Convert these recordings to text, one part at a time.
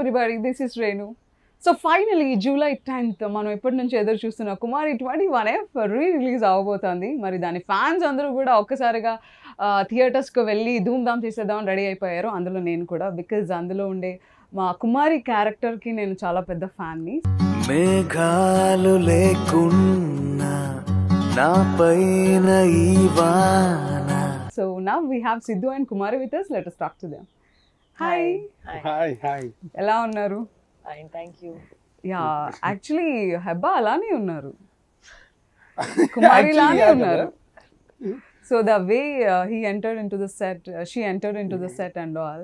everybody, this is Renu. So finally, July 10th, మనం ఎప్పటి నుంచి ఎదురు చూస్తున్న కుమారి 21F రీ-రిలీజ్ అవబోతోంది. మరి దాని ఫ్యాన్స్ అందరూ కూడా ఒక్కసారిగా థియేటర్స్కి వెళ్ళి ధూమ్ధామ్ చేసేద్దామని రెడీ అయిపోయారు. అందులో నేను కూడా, బికాజ్ అందులో ఉండే మా కుమారి క్యారెక్టర్కి నేను చాలా పెద్ద ఫ్యాన్ని. మేఘాలు లేకున్నా నా పైన ఈ వాన. So now we have Sidhu and Kumari with us. Let us talk to them. Hi. Hi. ఎలా ఉన్నారు? Fine, thank you. Yeah, actually Hebah అలానే ఉన్నారు, కుమారి లానే ఉన్నారు. So the way he entered into the set, she entered into the set and all,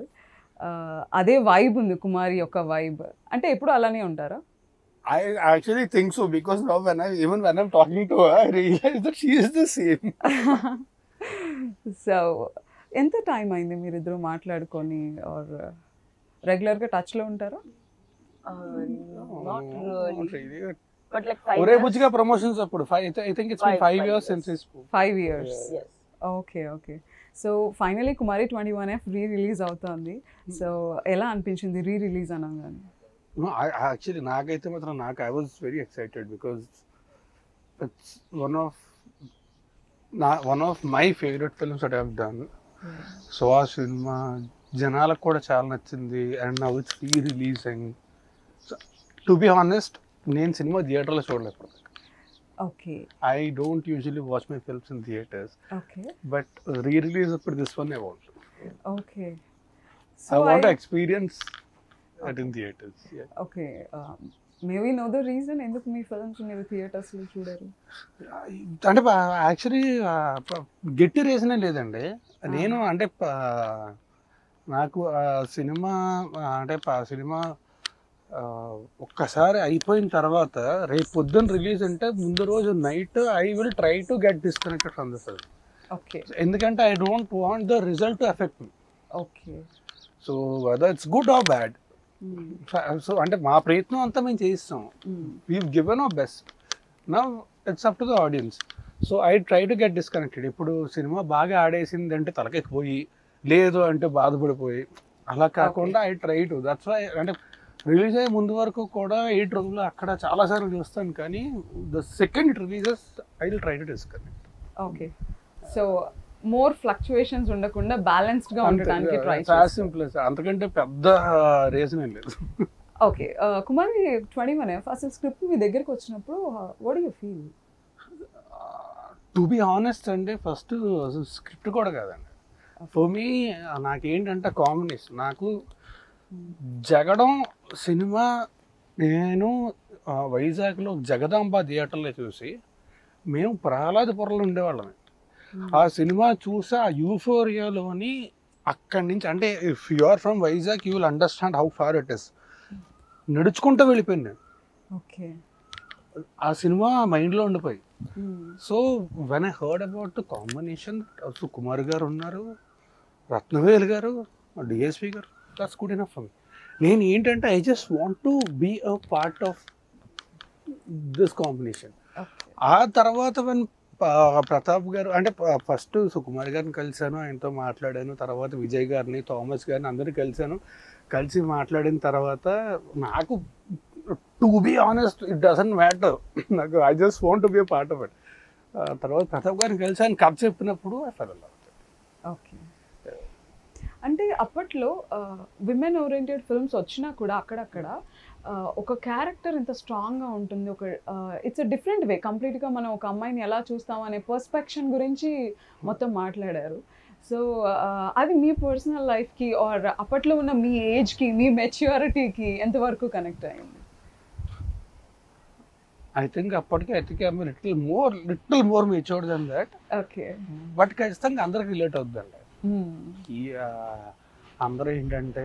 అదే vibe ఉంది కుమారి యొక్క vibe. అంటే ఎప్పుడు అలానే ఉంటారా? I actually think so, because now even when I'm talking to her, I realize that she is the same. So ఎంత time అయింది మీరిద్దరు మాట్లాడుకొని, ఆర్ రెగ్యులర్గా టచ్లో ఉంటారా? Not really. But like 5 ఒరే years. బుజ్జిగా ప్రమోషన్స్ అప్పుడు I think it's been 5 years since we spoke. 5 years. Yes. Okay. So finally Kumari 21F re-release అవుతుంది. సో ఎలా అనిపించింది రీ-రిలీజ్ అనగానే? No, I actually నాకైతే మాత్రం I was very excited, because it's one of my favorite films that I've done. So ఆ cinema జనాలకు కూడా చాలా నచ్చింది, and now it's re-releasing. To be honest, నేను సినిమా థియేటర్లో చూడలేదు. Okay. I don't usually watch my films in theaters, okay. but re-release for this one I want. Okay. I want to experience it in theaters. Yeah. Okay. May we know the reason ఎందుకు మీ films మీరు థియేటర్స్లో చూడరు? అంటే actually గట్టి రీజనే లేదండి. నేను అంటే నాకు సినిమా అంటే సినిమా ఒక్కసారి అయిపోయిన తర్వాత రేపు పొద్దున్న రిలీజ్ అంటే ముందు రోజు night I will try to get disconnected from the film. Okay. ఎందుకంటే I don't want the result to affect me. Okay. So whether it's good or bad, so అంటే మా ప్రయత్నం అంతా మేము చేయిస్తాం. We've given our best. Now it's up to the audience. So I try to get disconnected. ఇప్పుడు cinema బాగా ఆడేసింది అంటే తలకెక్కిపోయి, లేదు అంటే బాధపడిపోయి, అలా కాకుండా I try to. That's why అంటే రిలీజ్ అయ్యే ముందు వరకు కూడా 8 రోజులు అక్కడ చాలాసార్లు చూస్తాను, కానీ the second it releases I will try to disconnect. Okay. So more fluctuations ఉండకుండా బ్యాలెన్స్డ్ గా ఉండడానికి ట్రై చాలా సింపుల్. అంతకంటే పెద్ద రీజన్ ఏం లేదు. ఓకే. కుమారి 21F అసలు స్క్రిప్ట్ మీ దగ్గరికి వచ్చినప్పుడు what do you feel? To be honest అంటే ఫస్ట్ స్క్రిప్ట్ కూడా కాదండి. ఫర్ మీ నాకేంటంటే కాంబినేషన్, నాకు జగడం సినిమా నేను వైజాగ్లో జగదాంబ థియేటర్లో చూసి, మేము ప్రహ్లాదపురంలో ఉండేవాళ్ళమే. ఆ సినిమా చూసి ఆ యూఫోరియాలోని అక్కడి నుంచి, అంటే if you are from Vizag you will understand how far it is. నడుచుకుంటూ వెళ్ళిపోయింది నేను. ఓకే. ఆ సినిమా మైండ్లో ఉండిపోయి. So when I heard about the combination, Sukumar garu ఉన్నారు, Rathnavel garu, DSP garu, that's good enough for me. నేను ఏంటంటే I just want to be a part of this combination. ఆ తర్వాత వెన్ ప్రతాప్ గారు, అంటే ఫస్ట్ సుకుమార్ గారిని కలిశాను, ఆయనతో మాట్లాడాను, తర్వాత విజయ్ గారిని, థామస్ గారిని అందరినీ కలిసి మాట్లాడిన తర్వాత నాకు to be honest it doesn't matter, నాకు I just want to be a part of it. తర్వాత ప్రతాప్ గారిని కలిసి ఆయన కథ చెప్పినప్పుడు I fell in love. Okay. అంటే అప్పట్లో విమెన్ ఓరియంటెడ్ ఫిల్మ్స్ వచ్చినా కూడా అక్కడక్కడ ఒక క్యారెక్టర్ ఇంత స్ట్రాంగ్గా ఉంటుంది, ఒక ఇట్స్ అ డిఫరెంట్ వే కంప్లీట్గా. మనం ఒక అమ్మాయిని ఎలా చూస్తాం అనే పర్స్పెక్షన్ గురించి మొత్తం మాట్లాడారు. సో అది మీ పర్సనల్ లైఫ్కి ఆర్ అప్పట్లో ఉన్న మీ ఏజ్కి, మీ మెచ్యూరిటీకి ఎంతవరకు కనెక్ట్ అయింది? I think I'm little more matured then that. Okay. But ఖచ్చితంగా అందరికి రిలేట్ అవుతుందండి. అందరూ ఏంటంటే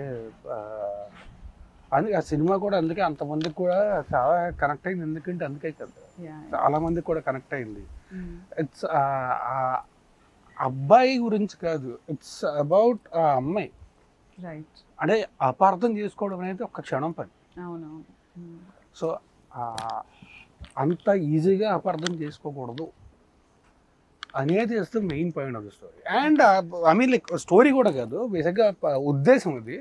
అందుకే ఆ సినిమా కూడా అందుకే అంతమందికి కూడా చాలా కనెక్ట్ అయింది. ఎందుకంటే అందుకే కదా చాలా మందికి కూడా కనెక్ట్ అయింది. ఇట్స్ అబ్బాయి గురించి కాదు, ఇట్స్ అబౌట్ ఆ అమ్మాయి. రైట్. అంటే అపార్థం చేసుకోవడం అనేది ఒక క్షణం పని. అవునవును. సో అంత ఈజీగా అపార్థం చేసుకోకూడదు అనేది is the main point of the story. And I mean like story కూడా కాదు, బేసిక్గా ఉద్దేశం ఇది.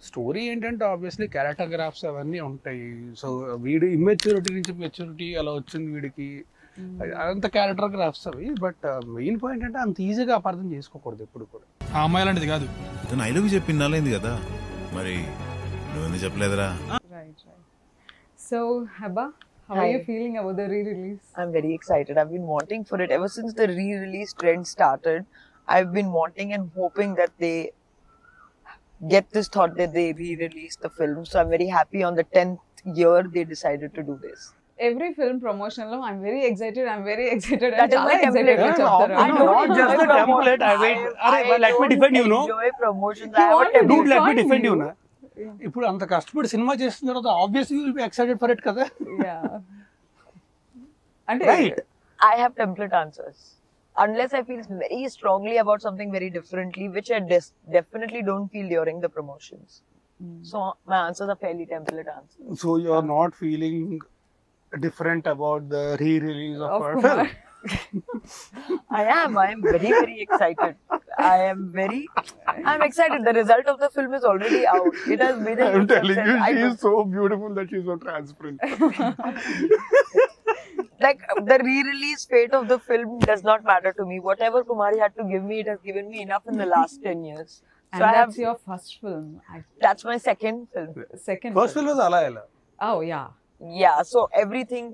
స్టోరీ ఏంటంటే ఆబ్వియస్లీ క్యారెక్టర్ గ్రాఫ్స్ అవన్నీ ఉంటాయి. సో వీడి ఇమ్మెచ్యూరిటీ నుంచి మెచ్యూరిటీ అలా వచ్చింది వీడికి, అదంతా క్యారెక్టర్ గ్రాఫ్స్ అవి. బట్ మెయిన్ పాయింట్ అంటే అంత ఈజీగా అపార్థం చేసుకోకూడదు ఎప్పుడు కూడా. ఆ అమ్మాయి లాంటిది కాదు. తను ఐ లవ్ యూ చెప్పి నాలైంది కదా, మరి నువ్వెందుకు చెప్పలేదురా? Right. So, Heba, how are Hi. you feeling about the re-release? I'm very excited. I've been wanting for it ever since the re-release trend started. I've been wanting and hoping that they get this thought that they re-release the film. So I'm very happy on the 10th year they decided to do this. Every film promotion lo I'm very excited. That is my template. I know, not just the template. I wait. Let me defend you, no? Enjoy promotions. You I have a want to template. Dude, let me define defend you, you. na. ఇప్పుడు అంత కష్టపడి cinema చేసిన తర్వాత obviously will be excited for it కదా. Yeah. అంటే Right. I have template answers. Unless I feel very strongly about something very differently, which I definitely don't feel during the promotions. So my answers are fairly template answers. So you are not feeling different about the re-release of of our Kumar. film. I am very, very excited. I'm excited. The result of the film is already out. It has made a I'm huge telling you, success. she is so beautiful that she's so transparent. Like the re-release fate of the film does not matter to me. Whatever Kumari had to give me, it has given me enough in the last 10 years. So And that's your first film. that's my second film. Second. First film was Ala Ella. Oh yeah. Yeah, so everything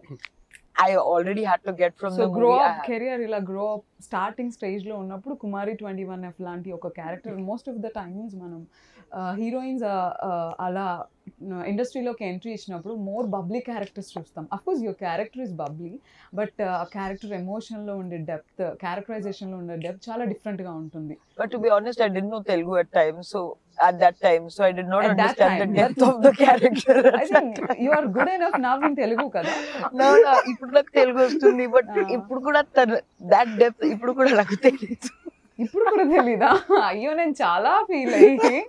I already had to get from so the grow movie. I up had. Career ఇలా grow up starting stage లో ఉన్నప్పుడు Kumari 21F లాంటి ఒక character most of the times మనం heroines అలా ఇండస్ట్రీలోకి entry ఇచ్చినప్పుడు more bubbly characters చూస్తాం. Of course your character is bubbly, but ఆ క్యారెక్టర్ ఎమోషన్లో ఉండే డెప్త్, క్యారెక్టరైజేషన్లో ఉండే డెప్త్ చాలా డిఫరెంట్గా ఉంటుంది. But to be honest, I didn't know Telugu at that time, so I did not At that understand the time, depth of the character. I think you are good enough now in Telugu కదా. No, ఇప్పుడు నాకు తెలుగు వస్తుంది, but ఇప్పుడు కూడా that depth ఇప్పుడు కూడా నాకు తెలియదు. ఇప్పుడు కూడా తెలీదా? అయ్యో నేను చాలా ఫీల్ అయ్యి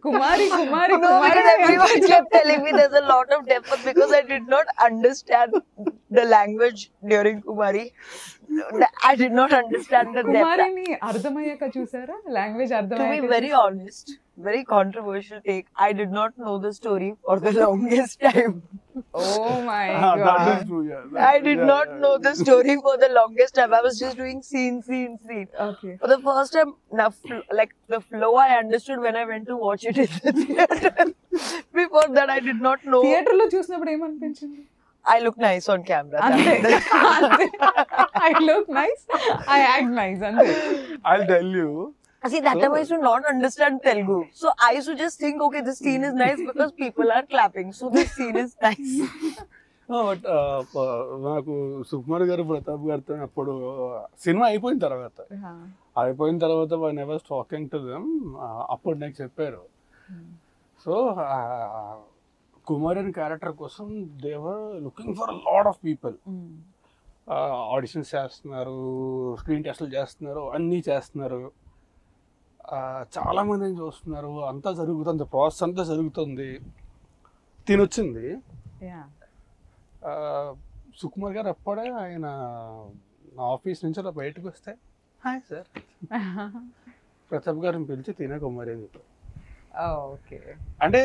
కుమారి కుమారి No, Kumari because everyone kept telling me there's a lot of depth, but because I did not understand the language during Kumari, I did not understand the depth. కుమారిని అర్థమయ్యాక చూసారా? Language To be అర్థమయ్యాక very honest, very controversial take, I did not know the story for the longest time. Oh my That is god. true, yeah. I did not know the story for the longest time. I was just doing scene. Okay. For the first time, like the flow I understood when I went to watch it in the theater. Before that, I did not know. Theatre లో చూసినప్పుడు ఏమనిపించింది? I look nice on camera. అంతే. I look nice, I act nice అంతే. I'll tell you. See, that time I used to not understand Telugu. So I used to just think, okay, this scene is nice because people are clapping. So this scene is nice. But నాకు సుకుమార్ గారు ప్రతాప్ గారితో అప్పుడు cinema అయిపోయిన తర్వాత one I was talking to them, అప్పుడు నాకు చెప్పారు. So Kumar అని క్యారెక్టర్ కోసం they were looking for lot of people. Auditions చేస్తున్నారు, స్క్రీన్ టెస్ట్లు చేస్తున్నారు, అన్నీ చేస్తున్నారు, చాలా మందిని చూస్తున్నారు, అంతా జరుగుతుంది, ప్రాసెస్ అంతా జరుగుతుంది. తినొచ్చింది సుకుమార్ గారు అప్పుడే ఆయన నా ఆఫీస్ నుంచి అలా బయటకు వస్తే, హాయ్ సార్ ప్రతాప్ గారిని పిలిచి తినే కుమారి అని చెప్పారు. ఓకే. అంటే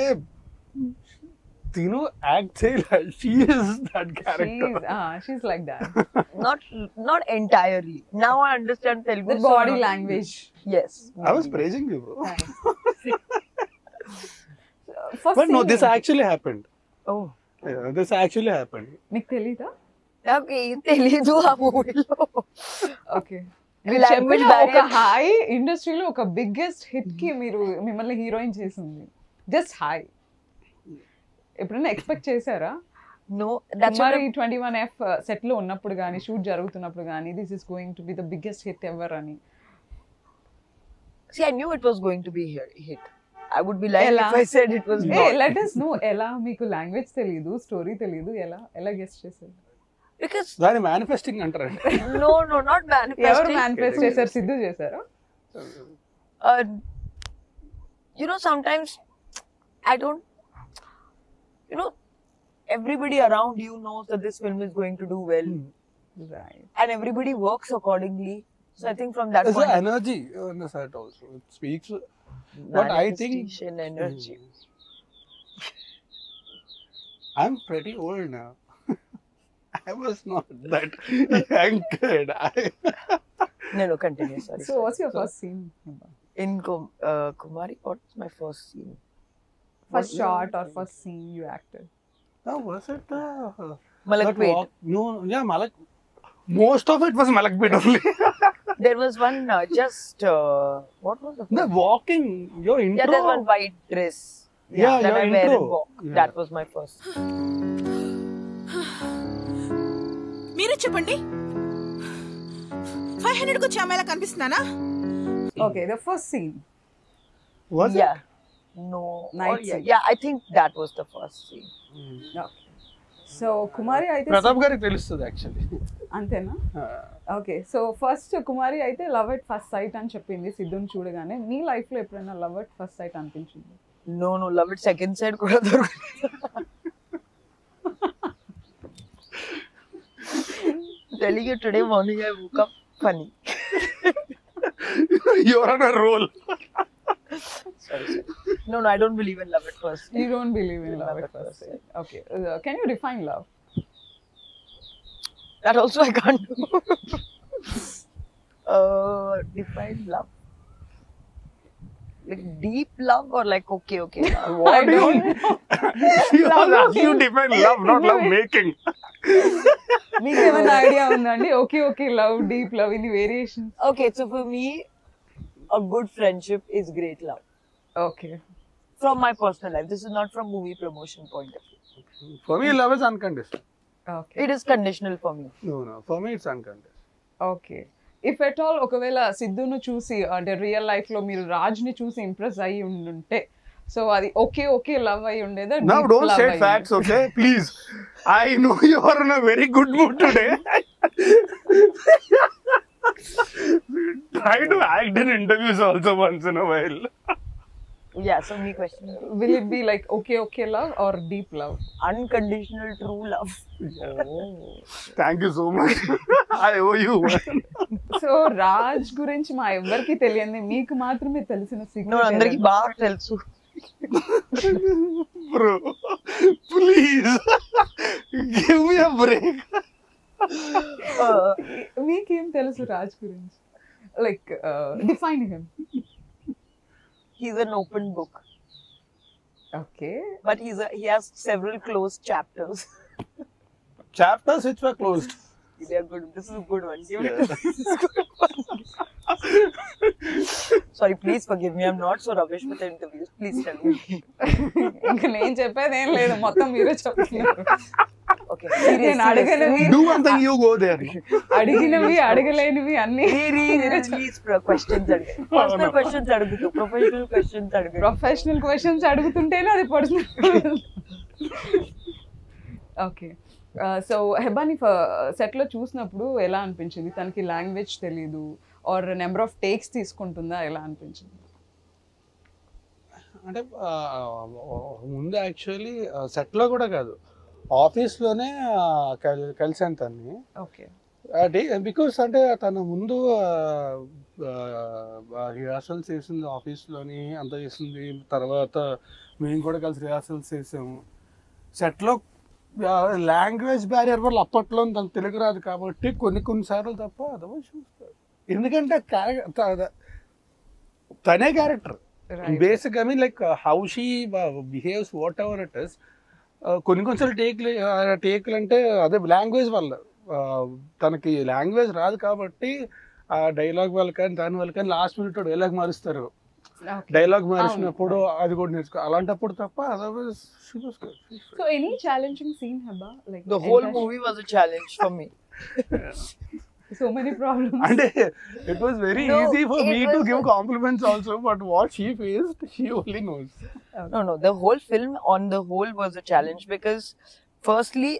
తిను యాక్ట్ చేయాలి, she is that character. She's like that. Not entirely. Now I understand Telugu. The body language. Yes. I was praising you, bro. First But no, scene this ఏంటి? actually happened. Oh. Yeah, this actually happened. మీకు తెలీదా? నాకు ఏం తెలీదు ఆ మూవీలో. Okay. Language ఒక barrier. High ఇండస్ట్రీలో ఒక బిగ్గెస్ట్ హిట్ కి మిమ్మల్ని హీరోయిన్ చేసింది. Just high. ఎప్పుడైనా ఎక్స్పెక్ట్ చేశారా? No, that's what Kumari 21F set లో ఉన్నప్పుడు కానీ, షూట్ జరుగుతున్నప్పుడు కానీ, this is going to be the biggest hit ever అని? See, I knew it was going to be hit. I would be lying Ella. if I said it was A not. Let us know ఎలా? మీకు language తెలీదు, story తెలీదు, ఎలా guest చేశారు? Because దాని manifesting అంటారండి. no, not ఎవరు manifesting. Manifest చేశారు? సిద్ధు చేశారా? You know, sometimes I don't. You know, everybody around you knows that this film is going to do well, Right. and everybody works accordingly. So I think from that There's point an energy on the set also. It speaks. But I think manifestation energy. I'm pretty old now. I was not that young kid. No, continue. Sorry. So what's your first scene? In Kumari, what was my first scene? First shot or first scene you acted? Oh, was it? Malakpet. No, yeah, Malak. Most of it was Malakpet only. There was one what was the The walking, your intro. Yeah, there's one white dress. Yeah, that your I wear intro. and walk. Yeah. That was my first. మీరే చెప్పండి 500 కు చామేలా కనిపిస్తున్నానా? Okay, the first scene. Was Yeah. No. Night Or yeah, scene. yeah, I think that was the first scene. Okay. So కుమారి అయితే ప్రతాప్ గారికి తెలుస్తుంది actually. అంతేనా? Okay, so first కుమారి అయితే love at first sight అని చెప్పింది సిద్ధుని చూడగానే. మీ లైఫ్ లో ఎప్పుడైనా లవ్ ఎట్ ఫస్ట్ సైట్ అనిపించింది? No, love it second side కూడా దొరకలేదు. Telling you today morning I woke up funny. You're on a roll. Sorry. No, I don't believe in love at first. You don't believe in love at first sight. Okay, can you define love? That also I can't do. Define love. Like deep love or like okay love? What do you? Love You define love, not love making. మీకు ఏమైనా idea ఉందండి? Okay love, deep love, ఇన్ని variations. Okay, so for me, a good friendship is great love. Okay, From my personal life, this is not from movie promotion point of view. For me, love is unconditional. Okay, It is conditional for me. No, for me it's unconditional. Okay. If at all ఒకవేళ సిద్ధును చూసి అంటే real life లో మీరు రాజ్ని చూసి impress అయ్యి ఉండుంటే, so అది okay love అయి ఉండేదా? Now deep don't love say అయి facts, okay? Please. I know you are in a very good mood today. Try to act in interviews also once in a while. Yeah, so me question. Will it be like okay love or deep love? Unconditional true love. Thank you so much. I owe you one. So Raj గురించి మా ఎవ్వరికి తెలియదు, మీకు మాత్రమే తెలిసిన No, secret అందరికి బాగా తెలుసు. Bro, please. Give me a break. మీకేం తెలుసు రాజ్ గురించి? Like define him. He's an open book, okay, but he has several closed chapters. Chapters which were closed. They are good. This is a good one. Give it to me. This is good one. Sorry, please forgive me. I'm not so rubbish with the interviews. Please tell me. ఇంకా నేను చెప్పేది ఏం లేదు, మొత్తం మీరే చెప్తున్నారు. Okay. నేను అడగలేవి, Do one thing, you go there. అడిగినవి అడగలేనివి అన్ని Please questions అడుగు. Personal questions అడుగుతూ, professional questions అడుగు. ప్రొఫెషనల్ క్వశ్చన్స్ అడుగుతుంటేనే అది పర్సనల్. ఓకే, సో హెబాని సెట్లో చూసినప్పుడు ఎలా అనిపించింది? తనకి లాంగ్వేజ్ తెలీదు ఆర్ నెంబర్ ఆఫ్ టేక్స్ తీసుకుంటుందా, ఎలా అనిపించింది? అంటే ముందు యాక్చువల్లీ సెట్లో కూడా కాదు, ఆఫీస్లోనే కలిసాను తన్ని. ఓకే, బికాస్ అంటే తను ముందు రిహార్సల్స్ చేసింది ఆఫీస్లోని, అంతా చేసింది. తర్వాత మేము కూడా కలిసి రిహార్సల్స్ చేసాము. సెట్లో లాంగ్వేజ్ బ్యారియర్ వల్ల అప్పట్లో తనకు తెలుగు రాదు కాబట్టి కొన్నిసార్లు తప్ప అదర్వైజ్ చూస్తారు. ఎందుకంటే తనే character basic. I mean like how she behaves what ever it is. కొన్నిసార్లు టేక్లు అంటే అదే లాంగ్వేజ్ వల్ల, తనకి లాంగ్వేజ్ రాదు కాబట్టి ఆ డైలాగ్ వల్ల కానీ దాని వల్ల కానీ లాస్ట్ మినిట్ డైలాగ్ మారుస్తారు. డైలాగ్ మారిసినప్పుడు అది కూడా నేర్చుకో, అలాంటప్పుడు తప్ప otherwise. So any challenging scene Heba? Like The whole movie was a challenge for me. so many problems. అంటే it was very No, easy for it me to was give compliments also, but what she faced she only knows. No, the whole film on the whole was a challenge because firstly,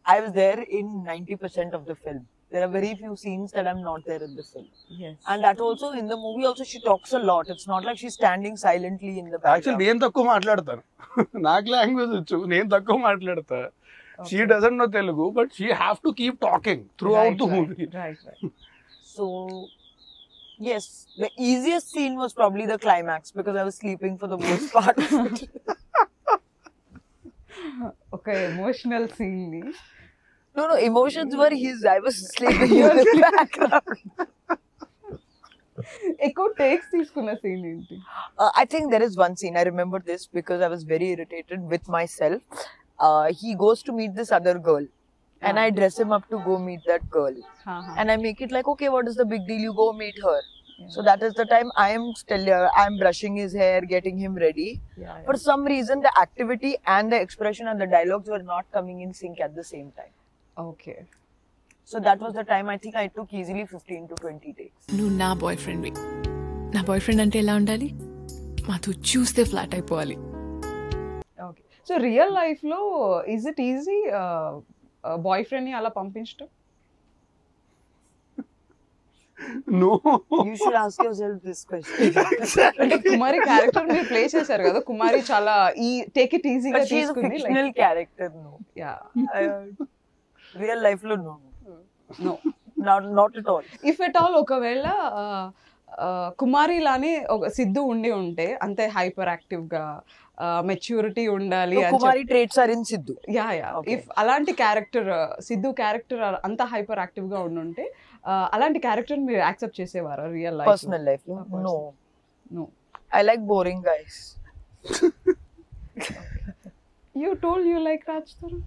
I was there in 90% of the film. There are very few scenes that I'm not there in the film. Yes. And that also, in the movie also, she talks a lot. It's not like she's standing silently in the actual background. నేను తక్కువ మాట్లాడతాను, నాకు language వచ్చు, నేను తక్కువ మాట్లాడతా. She doesn't know Telugu but she have to keep talking through out the movie. Right. So, yes, the easiest scene was probably the climax because I was sleeping for the most part of it. ఒక emotional scene ని No, emotions were his. I was sleeping in the background. ఎక్కువ takes తీసుకున్న scene ఏంటి? I think there is one scene. I remember this because I was very irritated with myself. He goes to meet this other girl. And I dress him up to go meet that girl. And I make it like, okay, what is the big deal? You go meet her. So that is the time I am brushing his hair, getting him ready. For some reason, the activity and the expression and the dialogues were not coming in sync at the same time. Okay. So that was the time I think I took easily 15 to 20 takes. నువ్వు నా bye ఫ్రెండ్వి. నా boy friend అంటే ఎలా ఉండాలి? మాతో చూస్తే flat అయిపోవాలి. Okay. So real life లో is it easy boy friend ని అలా పంపించడం? No. You should ask yourself this question. అంటే కుమారి క్యారెక్టర్ మీరు ప్లే చేశారు కదా, కుమారి చాలా ఈ టేక్ ఇట్ ఈజీగా But she is a తీసుకుంది. fictional character, no. Yeah. Real life lo no. No. Not at all. If at all ఒకవేళ కుమారి లానే ఒక సిద్ధు ఉండి ఉంటే అంతే హైపర్ యాక్టివ్ గా మెచ్యూరిటీ ఉండాలి So, అని Kumari traits are in Sidhu. Yeah. Okay. If అలాంటి క్యారెక్టర్ సిద్ధు క్యారెక్టర్ అంత హైపర్ యాక్టివ్ గా ఉండుంటే అలాంటి క్యారెక్టర్ మీరు యాక్సెప్ట్ చేసేవారా real life? Personal life, no. No. No. I like boring guys. You told you like Raj Tarun.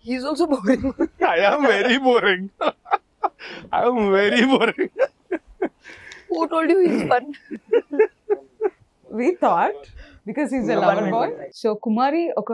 He's also boring. I am very boring. I am very boring. Who told you he's fun? We thought because he's a No, lover one boy. minute. So కుమారి ఒక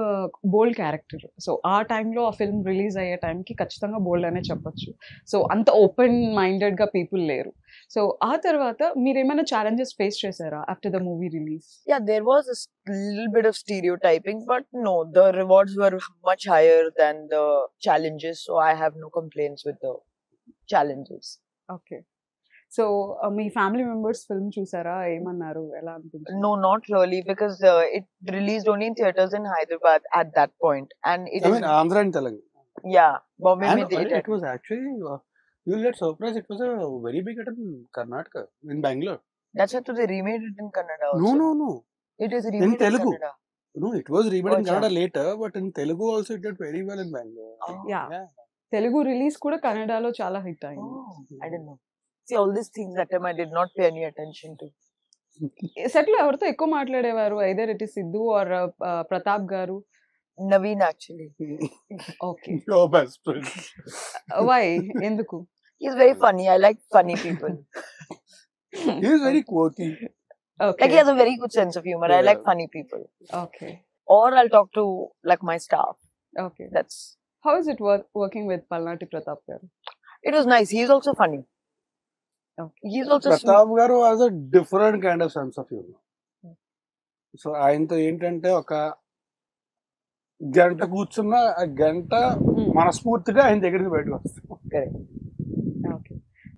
బోల్డ్ character. So ఆ టైంలో ఆ film release అయ్యే టైంకి ఖచ్చితంగా బోల్డ్ అనే చెప్పొచ్చు. So అంత ఓపెన్ మైండెడ్ గా పీపుల్ లేరు. సో ఆ తర్వాత మీరు ఏమైనా ఛాలెంజెస్ ఫేస్ చేశారా after the movie release? Yeah, there was a little bit of stereotyping, but no, the rewards were much higher than the challenges, so I have no complaints with the challenges. Okay. So me family members film చూసారా? ఏమన్నారు? ఎలా అనిపించింది? No, not really, because it released only in theaters in Hyderabad at that point, and it I is mean, Andhra and Telugu. yeah, Bombay And mein they it did. was actually, you'll get surprised, it was a very big hit in Karnataka, in Bangalore. That's why they remade it in Kannada also. No. It is remade in Telugu. Kannada. No, it was remade in Acha. Kannada later, but in Telugu also it did very well in Bangalore. Oh. Yeah. Telugu release కూడా కన్నడలో చాలా hit అయింది. Oh, I didn't know. See, all these things that time I did not pay any attention to. Set లో ఎవరితో ఎక్కువ మాట్లాడేవారు? Either it is Siddhu or Pratap garu? Naveen actually. Okay. Your best friend. Why? ఎందుకు? He's very funny. I like funny people. He is very quirky. Okay. Like he has a very good sense of humor. I Yeah. like funny people. Okay. Or I'll talk to like my staff. Okay. That's how is it working with పల్నాటి ప్రతాప్ గారు? it was nice. He's also funny. Okay. He's also sweet. Pratap garu has a different kind of sense of humor. So ఆయనతో ఏంటంటే ఒక గంట కూర్చున్న ఆ గంట మనస్ఫూర్తిగా ఆయన దగ్గరికి బయటకు వస్తాం. Correct. ఓకే.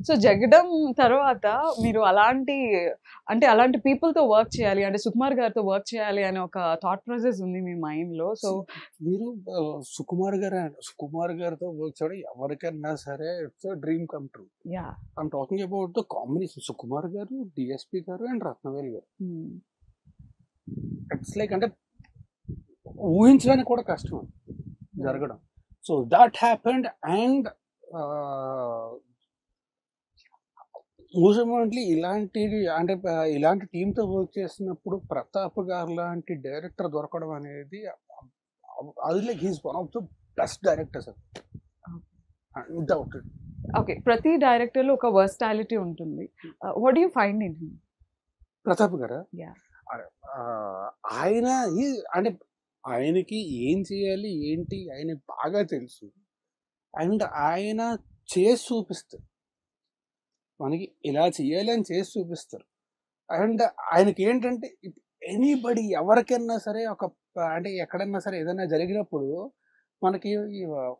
సో జగడం తర్వాత మీరు అలాంటి పీపుల్ తో వర్క్ చేయాలి అంటే సుకుమార్ గారితో వర్క్ చేయాలి అనే ఒక థాట్ ప్రాసెస్ ఉంది మీ మైండ్ లో. సో మీరు సుకుమార్ గారితో వర్క్ చేయడం ఎవరికైనా సరే it's dream come true. Yeah. I'm talking about the combination Sukumar గారు, డిఎస్పి గారు అండ్ రత్నవేల్ గారు. ఇట్స్ లైక్ అంటే ఊహించడానికి కూడా కష్టం జరగడం. So that happened and most importantly ఇలాంటి టీంతో వర్క్ చేసినప్పుడు ప్రతాప్ గారు లాంటి డైరెక్టర్ దొరకడం అనేది అది like he's one of the best directors undoubted. Okay. ప్రతి డైరెక్టర్ లో ఒక వర్స్టాలిటీ ఉంటుంది. What do you find in him? Pratap గారు Yeah. ఆయన అంటే ఆయనకి ఏం చేయాలి ఏంటి ఆయన బాగా తెలుసు అండ్ ఆయన చేసి చూపిస్తారు. మనకి ఇలా చేయాలి అని చేసి చూపిస్తారు. అండ్ ఆయనకి ఏంటంటే ఎనీబడి ఎవరికైనా సరే అంటే ఎక్కడైనా సరే ఏదైనా జరిగినప్పుడు మనకి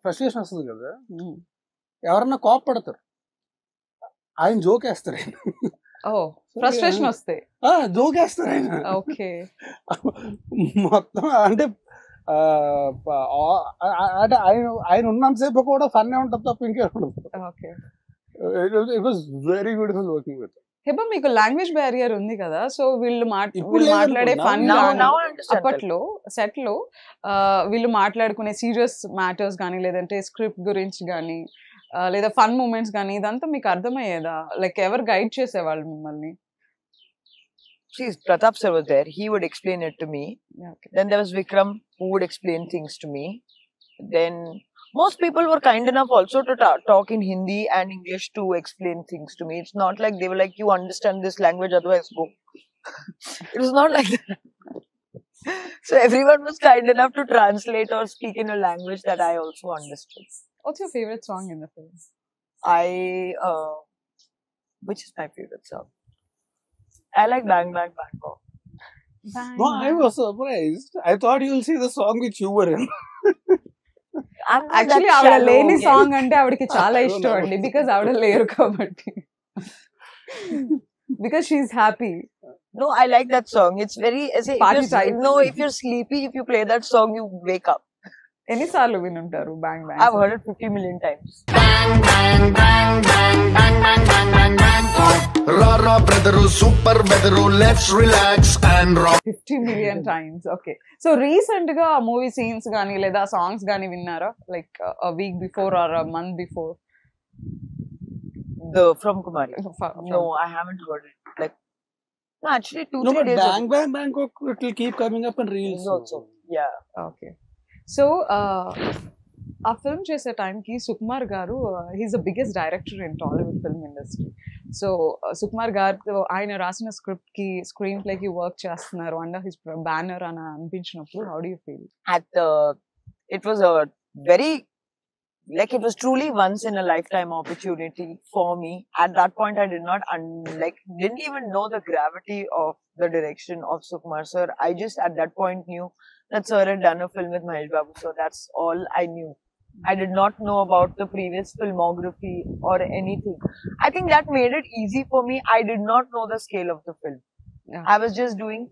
ఫ్రస్ట్రేషన్ వస్తుంది కదా, ఎవరన్నా కోపపడతారు, ఆయన జోకేస్తారు. ఆయన ఫ్రస్ట్రేషన్ వస్తే జోకేస్తారు ఆయన. ఓకే. మొత్తం అంటే ఆయన ఉన్నంతసేపు కూడా ఫన్నే ఉంటుంది తప్ప ఇంకే ఉండదు. Okay. It was very beautiful working with her. Heba మీకు లాంగ్వేజ్ బ్యారియర్ ఉంది కదా, సో వీళ్ళు ఇప్పుడు వీళ్ళు లేదనుకో, మాట్లాడే now- fun Now I understand. అప్పట్లో సెట్ లో వీళ్ళు మాట్లాడుకునే సీరియస్ మ్యాటర్స్ కానీ లేదంటే స్క్రిప్ట్ గురించి కానీ లేదా ఫన్ మూమెంట్స్ కానీ ఇదంతా మీకు అర్థమయ్యేదా? లైక్ ఎవరు గైడ్ చేసేవాళ్ళు మిమ్మల్ని? See, Pratap sir was there. He would explain it to me. Okay. Then there was Vikram who would explain things to me. Then most people were kind enough also to talk in Hindi and English to explain things to me. It's not like they were like, you understand this language, otherwise go. It was not like that. So everyone was kind enough to translate or speak in a language that I also understood. What's your favorite song in the film? Which is my favorite song? I like Bang Bang Bangkok. No, I was surprised. I thought you'll see the song which you were in. I'm not actually that ఆవిడ shallow, లేని okay? Song అంటే ఆవిడకి చాలా I don't ఇష్టం know. అండి, because ఆవిడ లేరు కాబట్టి. Because she is happy. No, I like that song. It's very Party type. if you're sleepy, if you play that song, you wake up. ఎన్నిసార్లు వినుంటారు bang bang? I've heard it 50 million times. Rara brother, super weather, let's relax and rock. 50 million times. Okay. So recent గా movie scenes కానీ లేదా songs కానీ విన్నారా? Like week before are month before? From Kumari. No, I haven't heard it. Like, no, actually 2-3 No, but days Bang ago. Bang Bangkok, it will keep coming up in reels Also. Yeah. Okay. So ఆ film చేసే టైంకి సుకుమార్ గారు he's the biggest director in Tollywood film industry. So Sukumar గారు ఆయన రాసిన script కి screen play కి work చేస్తున్నారు అండర్ హిస్ బ్యానర్ అని అనిపించినప్పుడు how do you feel? It was a very, like, it was truly once in a lifetime opportunity for me. At that point, I did not didn't even know the gravity of the direction of Sukumar sir. I just at that point knew that sir had done a film with Mahesh Babu, so that's all I knew. I did not know about the previous filmography or anything. I think that made it easy for me. I did not know the scale of the film. Yeah. I was just doing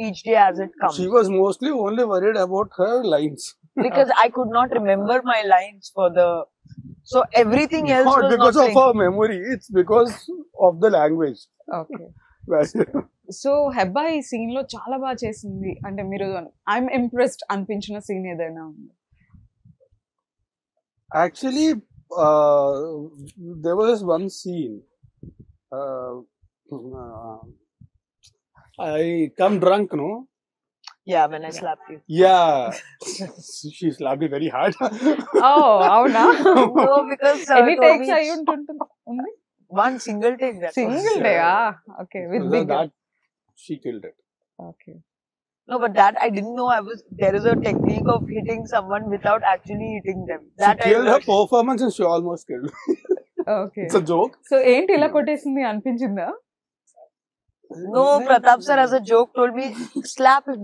each day as it comes. She was mostly only worried about her lines. Because I could not remember my lines for the, so everything else Not was because not of her memory, it's because of the language. Okay. So Heba ఈ scene లో చాలా బాగా చేసింది అంటే మీరు I'm impressed అనిపించిన scene ఏదైనా ఉంది? Actually, there was one scene. I come drunk, no? Yeah, when I slapped you. Yeah. She slapped me very hard. ఓ అవునా? No, because ఎన్ని టేక్స్ అయి ఉంటుంది? one single take. That single డేయా? Okay. With big. That, she killed it. Okay. No, but that I didn't know. There is a technique of hitting someone without actually hitting them. She That I killed her learned. performance and she almost killed me. Okay. It's a joke. So ఏంటి ఇలా కొట్టేసింది అనిపించిందా? No, Pratap sir as a joke told me, slap him.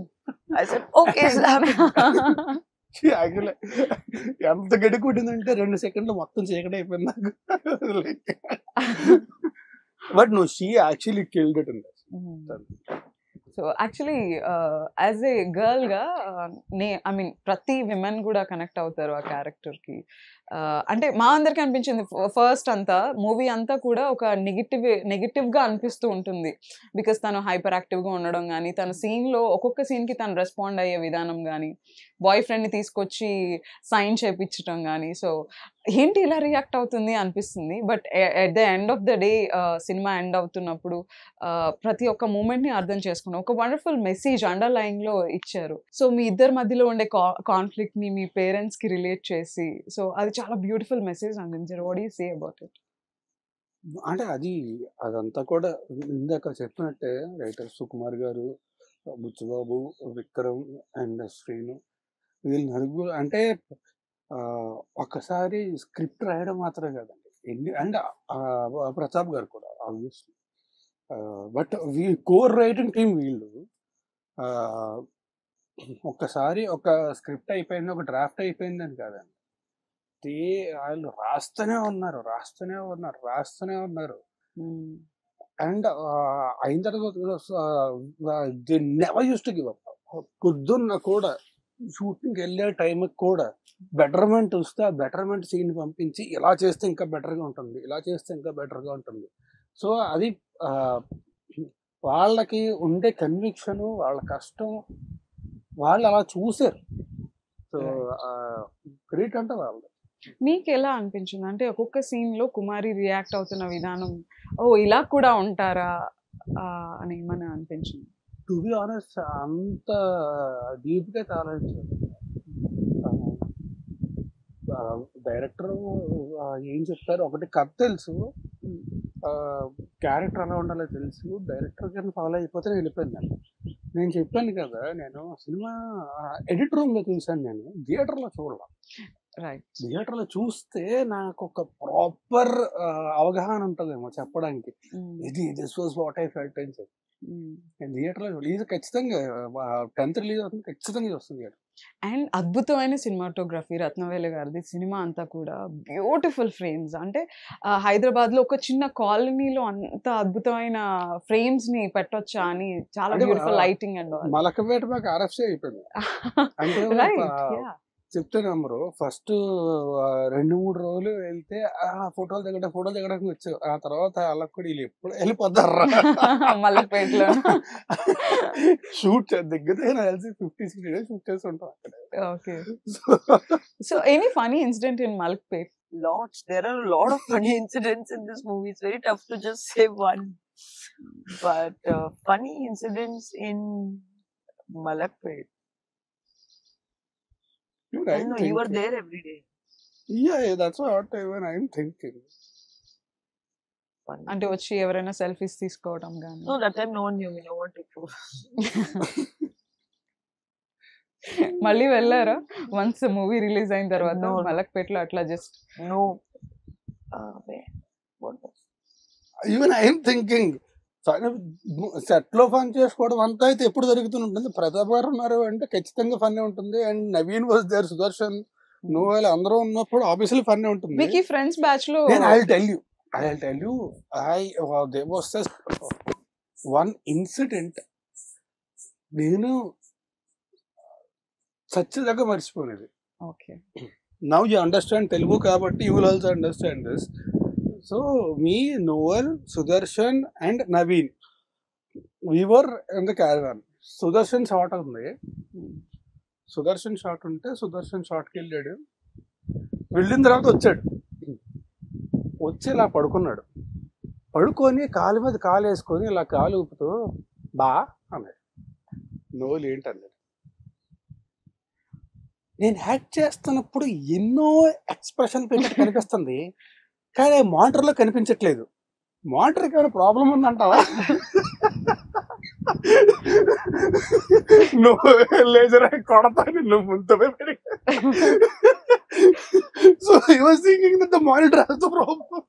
I said, okay, slap him. Actually, ఎంత గడి కొట్టిందంటే 2 సెకండ్లు మొత్తం చీకటి అయిపోయింది నాకు. But no, she actually killed it in this. So actually as a girl గా ఐ మీన్ ప్రతి women కూడా కనెక్ట్ అవుతారు ఆ క్యారెక్టర్ కి. అంటే మా అందరికి అనిపించింది ఫస్ట్ అంతా మూవీ అంతా కూడా ఒక నెగిటివ్ గా అనిపిస్తూ ఉంటుంది. బికాస్ తను హైపర్ యాక్టివ్ గా ఉండడం కానీ తన సీన్ లో ఒక్కొక్క సీన్ కి తను రెస్పాండ్ అయ్యే విధానం కానీ బాయ్ ఫ్రెండ్ ని తీసుకొచ్చి సైన్ చేయించడం కానీ సో ఏంటి ఇలా రియాక్ట్ అవుతుంది అనిపిస్తుంది. But at the end of the day cinema end అవుతున్నప్పుడు ప్రతి ఒక్క మూమెంట్ ని అర్థం చేసుకున్నాం. ఒక వండర్ఫుల్ మెసేజ్ అండర్లైన్ లో ఇచ్చారు. సో మీ ఇద్దరి మధ్యలో ఉండే కాన్ఫ్లిక్ట్ ని మీ పేరెంట్స్ కి రిలేట్ చేసి సో అది చాలా బ్యూటిఫుల్ మెసేజ్ అందించారు. What do you say about it? అంటే అదంతా కూడా ఇందాక చెప్పినట్టే రైటర్ సుకుమార్ గారు, బుచ్చబాబు, విక్రమ్ అండ్ శ్రీను వీళ్ళు నలుగురు అంటే ఒక్కసారి స్క్రిప్ట్ రాయడం మాత్రమే కదండి. అండ్ ప్రతాప్ గారు కూడా obviously. But core writing team వీళ్ళు ఒక్కసారి ఒక స్క్రిప్ట్ అయిపోయింది, ఒక డ్రాఫ్ట్ అయిపోయింది అని కాదండి. వాళ్ళు రాస్తూనే ఉన్నారు. అండ్ అయిన తర్వాత they never use to give up. పొద్దున్న కూడా షూటింగ్కి వెళ్ళే టైంకి కూడా బెటర్మెంట్ వస్తే ఆ బెటర్మెంట్ సీన్ పంపించి ఇలా చేస్తే ఇంకా బెటర్గా ఉంటుంది, ఇలా చేస్తే ఇంకా బెటర్గా ఉంటుంది. సో అది వాళ్ళకి ఉండే కన్విక్షన్, వాళ్ళ కష్టం, వాళ్ళు అలా చూసారు. సో గ్రేట్ అంటే వాళ్ళు. మీకు ఎలా అనిపించింది అంటే ఒక్కొక్క సీన్ లో కుమారి రియాక్ట్ అవుతున్న విధానం, ఓ ఇలా కూడా ఉంటారా అని ఏమైనా అనిపించింది? టు బి ఆనెస్ట్ అంత డీప్గా ఆలోచించారు. డైరెక్టర్ ఏం చెప్తారు, ఒకటి కథ తెలుసు, క్యారెక్టర్ ఎలా ఉండాలో తెలుసు, డైరెక్టర్ గారిని ఫాలో అయిపోతే నేను వెళ్ళిపోయింది. నేను చెప్పాను కదా, నేను సినిమా ఎడిట్ రూమ్లో చూశాను, నేను థియేటర్లో చూడాల. రైట్, థియేటర్లో చూస్తే నాకు ఒక ప్రాపర్ అవగాహన ఉంటుందేమో చెప్పడానికి, ఇది this was what I felt అని చెప్పి. నేను థియేటర్లో రిలీజ్ ఖచ్చితంగా 10th రిలీజ్ అవుతుంది, ఖచ్చితంగా వస్తుంది. అండ్ అద్భుతమైన సినిమాటోగ్రఫీ రత్నవేలు గారిది. సినిమా అంతా కూడా బ్యూటిఫుల్ ఫ్రేమ్స్. అంటే హైదరాబాద్లో ఒక చిన్న కాలనీలో అంత అద్భుతమైన ఫ్రేమ్స్ ని పెట్టొచ్చా అని, చాలా బ్యూటిఫుల్ లైటింగ్ అండ్ మలకపేట మాకు RFC అయిపోయింది. అంటే చెప్తే నమ్మరు, ఫస్ట్ 2-3 రోజులు వెళ్తే ఫోటోలు దిగడానికి వచ్చావు. ఆ తర్వాత వాళ్ళకి కూడా వీళ్ళు ఎప్పుడు వెళ్ళిపోతారా మలకపేటలో షూట్ దిగితే నాకు తెలిసి 50-60 days షూట్ చేసి ఉంటాం అక్కడ. Okay, so any funny incident in Malakpet? Lots. There are a lot of funny incidents in this movie. It's very tough to just say one. But funny incidents in Malakpet. I know you were there every day. Yeah, that's what even I'm thinking. Funny. అంటే వచ్చి ఎవరైనా selfies తీసుకోవడం కానీ? No, that time no one knew me. No one took photos. మళ్ళీ వెళ్ళారా once movie release అయిన తర్వాత మలక్పేటలో అట్లా just? No. Even I'm thinking set లో ఫన్ చేసుకోవడం అంతా అయితే ఎప్పుడు జరుగుతూనే ఉంటుంది. ప్రతాప్ గారు ఉన్నారు అంటే ఖచ్చితంగా ఫన్ ఉంటుంది. And Naveen was there, Sudarshan, Noel అందరూ ఉన్నప్పుడు ఆబ్వియస్లీ ఫన్ ఉంటుంది. మీకు ఈ ఫ్రెండ్స్ బ్యాచ్ లో I'll tell you there was just one incident నేను సచ్చిదాకా మర్చిపోలేదు. Okay, now you understand Telugu కాబట్టి you will also understand this. So me, Noel, Sudarshan and Naveen, we were in the caravan. Sudarshan shot ఉంది. Sudarshan shot ఉంటే సుదర్శన్ షాట్కి వెళ్ళాడు. వెళ్ళిన తర్వాత వచ్చి ఇలా పడుకున్నాడు. పడుకొని కాలు మీద కాలు వేసుకొని ఇలా కాలు ఊపుతూ బా అన్నాడు. నోవల్ ఏంటన్నాడు. నేను యాక్ట్ చేస్తున్నప్పుడు ఎన్నో ఎక్స్ప్రెషన్ పెట్టి కనిపిస్తుంది, కానీ మానిటర్లో కనిపించట్లేదు. మానిటర్కి ఏమైనా ప్రాబ్లం ఉందంటావా? నువ్వు లేజర్ కొడతా నిన్ను ముందువే. So he was thinking that the monitor has the problem.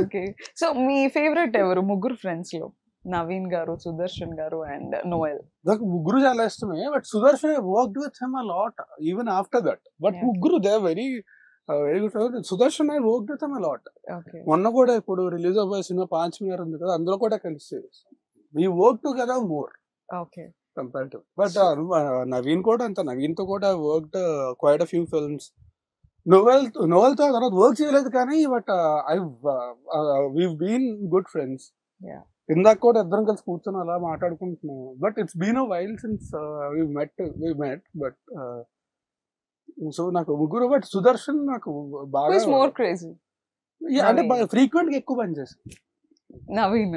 Okay, so మీ ఫేవరెట్ ఎవరు ముగ్గురు ఫ్రెండ్స్ లో? నవీన్ గారు, సుదర్శన్ గారు అండ్ నోయల్. నాకు ముగ్గురు చాలా ఇష్టమే, but Sudarshan worked with him a lot even after that. But ముగ్గురు they very good. Sudarshan I worked with him a lot. మొన్న కూడా ఇప్పుడు రిలీజ్ అవ్వే సినిమా 5 మినిట్ ఉంది కదా, అందులో కూడా కలిసి we work together more comparative. But Naveen కూడా అంత, నవీన్ తో కూడా worked quite a few films. Noel తో తర్వాత వర్క్ చేయలేదు కానీ but we been good friends. ఇందాక కూడా ఇద్దరం కలిసి కూర్చొని అలా మాట్లాడుకుంటున్నాం. But it's been a while since we met. But so నాకు ముగ్గురు, బట్ సుదర్శన్ నాకు బాగా మోర్ క్రేజీ అంటే ఫ్రీక్వెంట్ గా ఎక్కువ పని చేస్తాను. Naveen,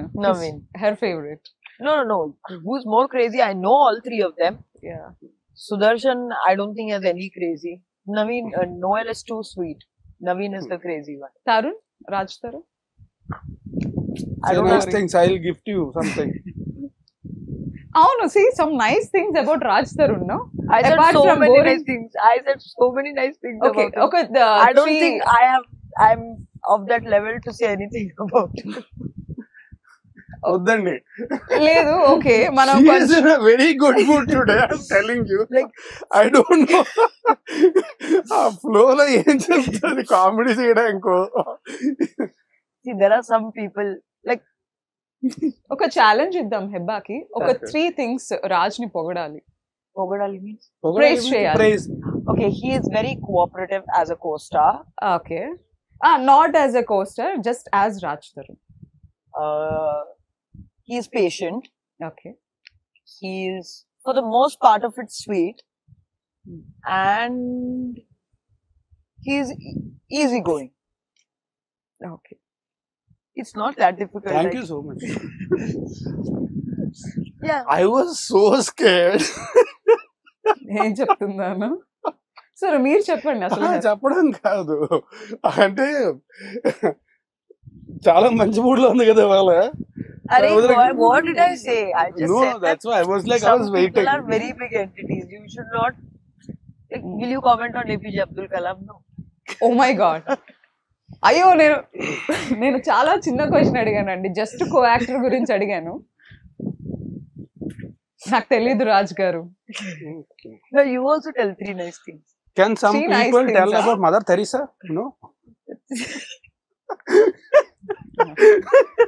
her favorite. No. Who's more crazy? I know all three of them. Yeah. Sudarshan, I don't think has any crazy. Naveen, Noel is too sweet. Naveen is the crazy one. Tarun, Raj Tarun. I don't know things. I'll gift you something. Oh no, see some nice things about Raj Tarun, no? I said Apart so from many boring... nice things. I said so many nice things Okay, about him. okay. I don't think I'm of that level to say anything about him. వద్దండి, లేదు. Okay, మనం very good mood today. I am telling you, like I don't no ఆ flow లో ఏం చేస్తుంది comedy చేయడం ఇంకో. See, there are some people like ఒక ఛాలెంజ్ ఇద్దాం హెబ్బాకి. ఒక 3 things రాజ్ ని పొగడాలి. Pogadali means? Praise చేయాలి. Praise. Okay, he is very cooperative as a co-star. Okay. Not as a co-star, just as Raj Tarun. He is patient. Okay. He is, for the most part of it, sweet. And he is easygoing. Okay. It's not that difficult. Thank like- you so much. Yeah. I was so scared. ఏం చెప్తున్నాను? సరే మీరు చెప్పండి అసలు. చెప్పడం కాదు అంటే చాలా మంచి మూడ్ లో ఉంది కదా ఇవాళ. Arey, I was like, what did I say? I just No, said that that's why I was like, I some was people waiting. are very big entities. You should not. Like, will you comment on APJ Abdul Kalam? No. Oh my god. అయ్యో నేను చాలా చిన్న question అడిగానండి. Just co actor గురించి అడిగాను. నాకు తెలీదు రాజ్ గారు. No, you also tell 3 nice things. Can some See, nice people tell things, about Mother Teresa? No.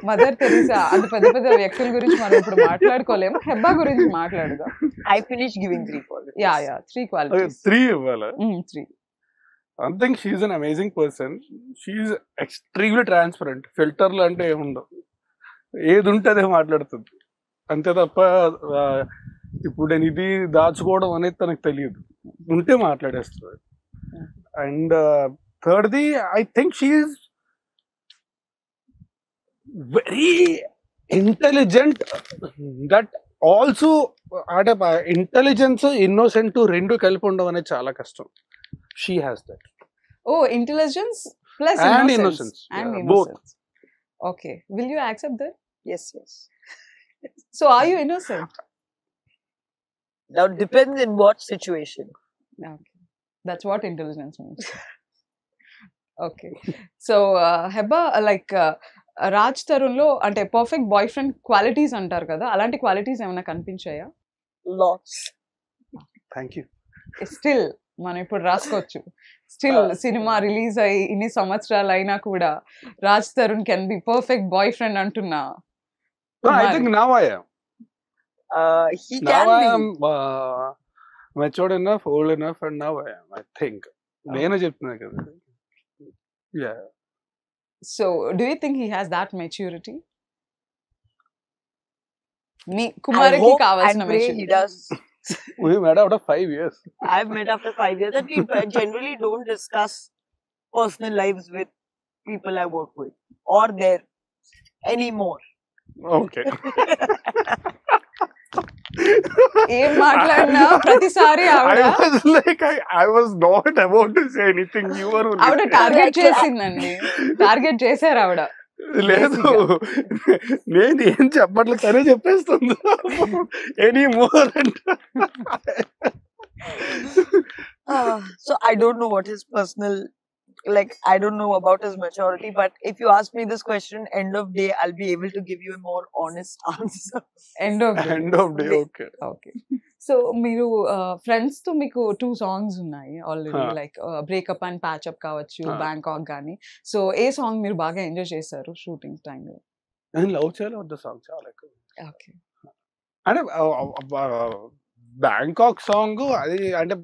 Mother Teresa అంత పెద్ద పెద్ద వ్యక్తుల గురించి మనం ఇప్పుడు మాట్లాడుకోలేము. హెబ్బా గురించి మాట్లాడదాం. I finished giving 3 qualities. Yeah 3 qualities. 3 ఇవ్వాల. 3. I think she's an amazing person. She's extremely transparent. ఫిల్టర్లు అంటే ఏముండవు. ఏది ఉంటే అదే మాట్లాడుతుంది. అంతే తప్ప ఇప్పుడు నేను ఇది దాచుకోవడం అనేది తనకు తెలియదు. ఉంటే మాట్లాడేస్తుంది. అండ్ థర్డ్ది I think she is very intelligent. That also అంటే ఇంటెలిజెన్స్ ఇన్నోసెంట్ రెండు కలిపి ఉండడం అనేది చాలా కష్టం. She has that. Oh, intelligence plus And innocence. innocence. And Yeah, innocence. Okay. Will you accept that? Yes, yes. So are you innocent? Now, depends in what situation. Okay. That's what intelligence means. Okay. So, Heba, like, Raj Tarun లో అంటే perfect boy friend qualities అంటారు కదా, అలాంటి qualities ఏమైనా కనిపించాయా? Lots. Thank you. Still మనం ఇప్పుడు రాసుకోవచ్చు. Still cinema release అయ్యి ఇన్ని సంవత్సరాలు అయినా కూడా Raj Tarun can be perfect boy friend అంటున్నా. No, I think now I am. He Now can I be. am matured enough, old enough, and now I am. I think. నేనే చెప్తున్నా కదా. Yeah. So, do you think he has that maturity? Me I కుమారికి hope కావాల్సిన and pray he maturity. does. We met out of 5 years. I've met after 5 years, and we generally don't discuss personal lives with people I work with or there anymore. Okay. ఏం మాట్లాడినా ప్రతిసారి ఆవిడ I was like, I was not about to say anything. You were only. ఆవిడ target చేసిందండి. Target చేశారు ఆవిడ. లేదు, నేను ఏం చెప్పట్లేదు, తనే చెప్పేస్తుంది. ఎనీ మోర్ అంటే So I don't know what his personal, like, I don't know about his maturity, but if you ask me this question, end of day, I'll be able to give you a more honest answer. End of end of day. Okay. Okay. So మీరు friends తో మీకు 2 songs ఉన్నాయి already, like breakup and patchup కావచ్చు, Bangkok గానీ. So ఏ song మీరు బాగా enjoy చేశారు షూటింగ్ టైంలో? నేను లవ్ చేయాలి వద్ద సాంగ్ చాలా ఎక్కువ. ఓకే. అంటే బ్యాంకాక్ సాంగ్ అది అంటే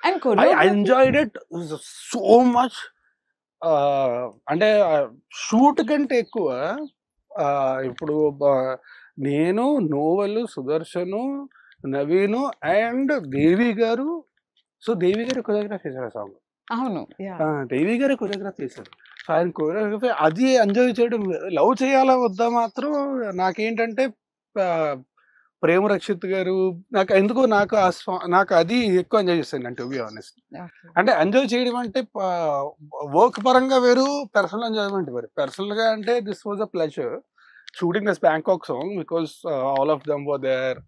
and I enjoyed it so much. అంటే షూట్ కంటే ఎక్కువ ఇప్పుడు నేను, నోవెల్, సుదర్శను, నవీను అండ్ దేవి గారు. సో దేవి గారు కొరియోగ్రాఫ్ చేశారు ఆ సాంగ్. అవును. దేవి గారు కొరియోగ్రాఫ్ చేశారు. సో ఆయన కొరియోగ్రఫీ అది ఎంజాయ్ చేయడం. లవ్ చేయాలా వద్దా మాత్రం నాకేంటంటే ప్రేమ రక్షిత్ గారు నాకు ఎందుకో నాకు అది ఎక్కువ ఎంజాయ్ చేస్తాను నేను, టు బి ఆనెస్ట్. అంటే ఎంజాయ్ చేయడం అంటే వర్క్ పరంగా వేరు, పర్సనల్ ఎంజాయ్మెంట్ వేరు. పర్సనల్ గా అంటే this was a pleasure shooting this Bangkok song because all of them were there.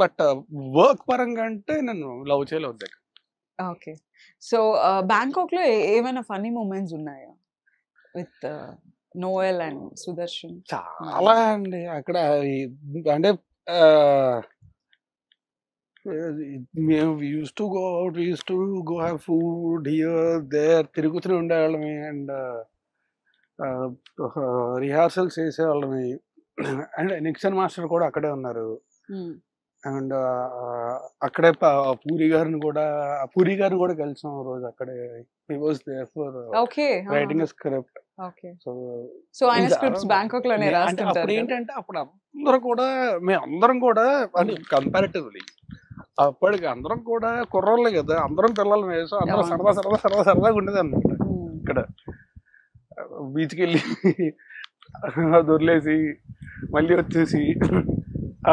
But work పరంగా అంటే నేను లవ్ చేయలేదు. ఓకే. సో బ్యాంకాక్ లో ఏమైనా ఫన్నీ మూమెంట్స్ ఉన్నాయా విత్ నోయల్ అండ్ సుదర్శన్? చాలా అండి అక్కడ. అంటే మేము use to go out, use to go have food here there, తిరుగుతూనే ఉండేవాళ్ళమి. అండ్ రిహార్సల్స్ చేసేవాళ్ళమి. అండ్ నిక్సన్ మాస్టర్ కూడా అక్కడే ఉన్నారు. అండ్ అక్కడే పూరి గారిని కూడా కలిసాం ఆ రోజు అక్కడే. He was there for okay writing script. Okay. So so ఆయన స్క్రిప్ట్స్ బ్యాంకాక్ లోనే అంటే రాస్తుంటారు అప్పుడు కదా? ఏంటంటే అప్పుడు మేమందరం కూడా అని కంపారిటివ్లీ అప్పటికి అందరం కూడా కుర్రోళ్ళే కదా, అందరం పిల్లలు వేసాం, అందరం సరదాగా ఉండేది అనమాట. ఇక్కడ బీచ్కి వెళ్ళి దొర్లేసి మళ్ళీ వచ్చేసి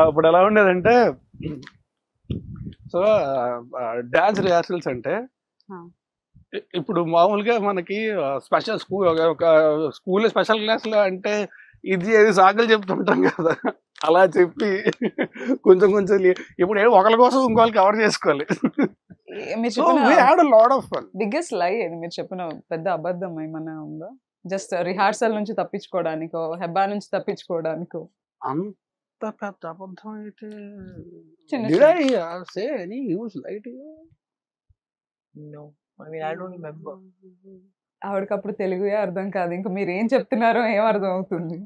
అప్పుడు ఎలా ఉండేదంటే, సో డాన్స్ రిహార్సల్స్ అంటే ఇప్పుడు మామూలుగా మనకి స్పెషల్ ఒక స్కూల్ స్పెషల్ క్లాస్లో అంటే ఇది సాకులు చెప్తుంటాం కదా, అలా చెప్పి కొంచెం ఇప్పుడు ఒకరి కోసం ఇంకోళ్ళు కవర్ చేసుకోవాలి. బిగ్గెస్ట్ లై అది మీరు చెప్పిన పెద్ద అబద్ధం ఏమన్నా ఉందా? జస్ట్ రిహార్సల్ నుంచి తప్పించుకోవడానికో, హెబ్బా నుంచి తప్పించుకోవడానికో? అంత పెద్ద అబద్ధం అయితే No, I mean, I don't remember. ఆవిడకప్పుడు తెలుగే అర్థం కాదు, ఇంకా మీరు ఏం చెప్తున్నారో ఏం అర్థం అవుతుంది.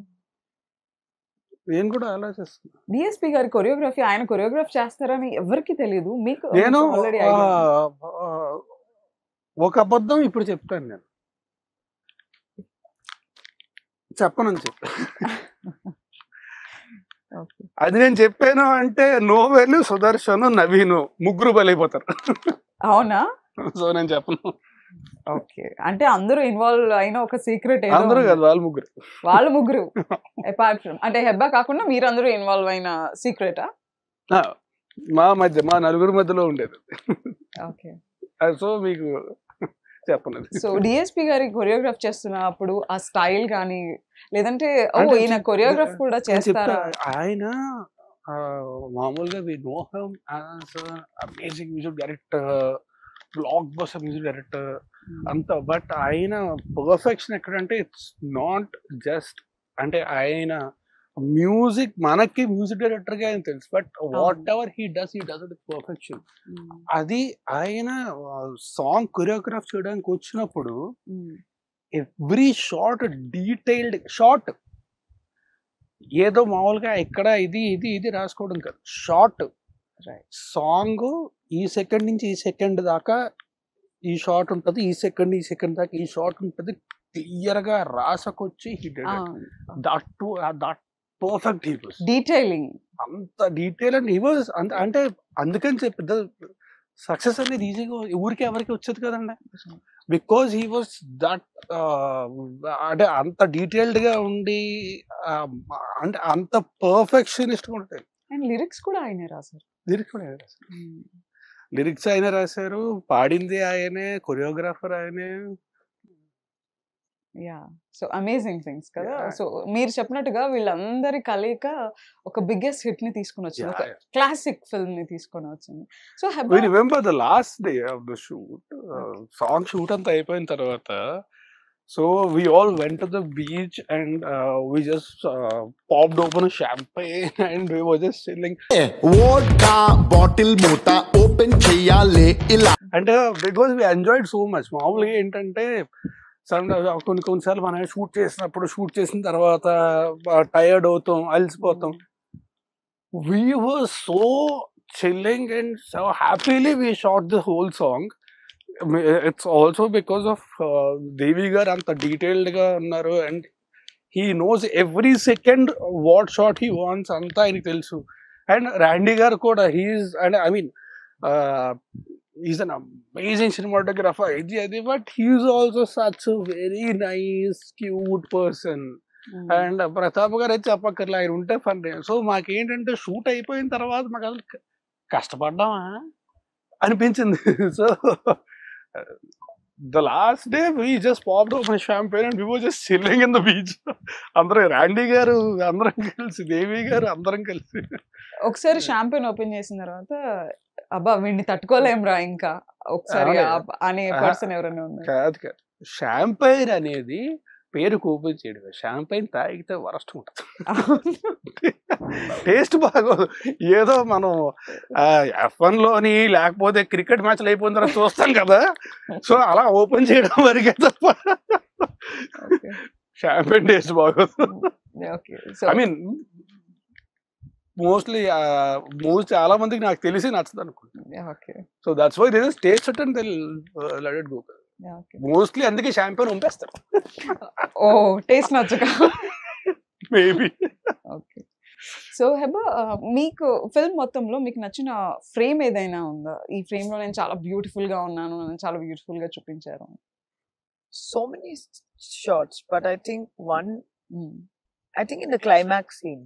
నేను కూడా ఆలోచిస్తున్నా. డిఎస్పి గారి కొరియోగ్రఫీ, ఆయన కొరియోగ్రాఫ్ చేస్తారని ఎవరికి తెలియదు, మీకు నేను ఆల్రెడీ ఒక అబద్ధం ఇప్పుడు చెప్తాను. నేను చెప్పనని చెప్పి అది నేను చెప్పాను అంటే నోవెల్, సుదర్శన్, నవీన్ ముగ్గురు బలైపోతారు. అవునా? సో నేను చెప్పను. ఓకే, అంటే అందరూ ఇన్వాల్వ్ అయిన ఒక సీక్రెట్. అందరూ కాదు, వాళ్ళు ముగ్గురు అపార్ట్ ఫ్రమ్ అంటే హెబ్బా కాకుండా మీరందరూ ఇన్వాల్వ్ అయిన సీక్రెటా? మా నలుగురు మధ్యలో ఉండేది. ఓకే, సో మీకు చెప్పను. సో డిఎస్పి గారి కొరియోగ్రాఫ్ చేస్తున్నప్పుడు ఆ స్టైల్ కానీ, లేదంటే ఈయన కొరియోగ్రాఫ్ కూడా చేస్తారా? ఆయన మామూలుగా we know him as amazing music director, blockbuster music director అంతా. బట్ ఆయన పర్ఫెక్షన్ ఎక్కడంటే ఇట్స్ నాట్ జస్ట్ అంటే ఆయన మ్యూజిక్, మనకి మ్యూజిక్ డైరెక్టర్ గా ఆయన తెలుసు, but whatever he does it perfection. అది ఆయన సాంగ్ కొరియోగ్రాఫ్ చేయడానికి వచ్చినప్పుడు ఎవ్రీ షాట్ డీటెయిల్డ్ షాట్, ఏదో మామూలుగా ఇక్కడ ఇది రాసుకోవడం కాదు. షార్ట్ సాంగ్ ఈ సెకండ్ నుంచి ఈ సెకండ్ దాకా ఈ షార్ట్ ఉంటుంది, ఈ సెకండ్ దాకా ఈ షార్ట్ ఉంటుంది, క్లియర్ గా రాసకొచ్చి దట్ పర్ఫెక్ట్ డీటెయిలింగ్, అంత డీటెయిల్ అండ్ వాజ్ అంటే అందుకని చెప్పి సక్సెస్ అనేది ఈజీగా ఊరికి ఎవరికి వచ్చేది కదండి. బికాజ్ హీ వాజ్ దట్ అంటే అంత డీటెయిల్డ్ గా ఉండి అంటే అంత పర్ఫెక్షనిస్ట్ గా ఉంటాయి. అండ్ లిరిక్స్ కూడా ఆయనే రాశారు. లిరిక్స్ ఆయన రాశారు, పాడింది ఆయనే, కొరియోగ్రాఫర్ ఆయనే. యా, సో అమేజింగ్ థింగ్స్ కదా. సో మీరు చెప్పినట్టుగా వీళ్ళందరి కలయిక ఒక బిగ్గెస్ట్ హిట్ ని తీసుకుని వచ్చింది, ఒక క్లాసిక్ ఫిల్మ్ ని తీసుకొని వచ్చింది. So we remember the last day of the shoot, song shoot అంతా అయిపోయిన తర్వాత, so we all went to the beach and we just popped open a champagne and we were just chilling. Vodka bottle మూత open చెయ్యాలి ఇలా అంటే because we enjoyed so much. మామూలుగా ఏంటంటే కొన్నిసార్లు మనం షూట్ చేసిన తర్వాత టైర్డ్ అవుతాం, అలసిపోతాం. We were so chilling and so happily we shot the whole song. It's also because of Devi gar anta detailed ga unnaru and he knows every second what shot he wants anta ayiniki telusu. And Randy gar kuda and I mean he's an amazing cinematographer, but he's also such a very nice, cute person. And Pratap గారు అయితే చెప్పక్కర్లే, ఆయన ఉంటే fun. So మాకేంటంటే shoot అయిపోయిన తర్వాత మాకు అసలు కష్టపడ్డామా అనిపించింది. So the last day we just popped open champagne and we were just chilling in the beach. అందరం రాండీ గారు అందరం కలిసి, దేవి గారు అందరం కలిసి ఒకసారి షాంపెయిన్ ఓపెన్ చేసిన తర్వాత అబ్బా వీడిని తట్టుకోలేం రా ఇంకా ఒకసారి అనే పర్సన్ ఎవరైనా ఉన్నారు? కాదు, షాంపెయిన్ అనేది పేరుకు ఓపెన్ చేయడం. షాంపెయిన్ తాగితే వరస్ట్ ఉంటుంది, టేస్ట్ బాగోదు. ఏదో మనం F1 లోని లేకపోతే క్రికెట్ మ్యాచ్లు అయిపోయిన తర్వాత చూస్తాం కదా, సో అలా ఓపెన్ చేయడం వరకే తప్ప షాంపెయిన్ టేస్ట్ బాగోదు. ఐ మీన్ మోస్ట్లీ మూవీస్ చాలా మందికి నాకు తెలిసి నచ్చదు అనుకుంటా. Okay so that's why they taste it and they let it go. Okay mostly అందుకే షాంపెయిన్ ఉంపేస్తారు ఓ టేస్ట్ నచ్చక. మేబీ. ఓకే సో హెబా మీకు ఫిల్మ్ మొత్తంలో మీకు నచ్చిన ఫ్రేమ్ ఏదైనా ఉందా? ఈ ఫ్రేమ్ లో నేను చాలా బ్యూటిఫుల్ గా ఉన్నాను, నన్ను చాలా బ్యూటిఫుల్ గా చూపించారు. So many shots, but I think in the climax scene.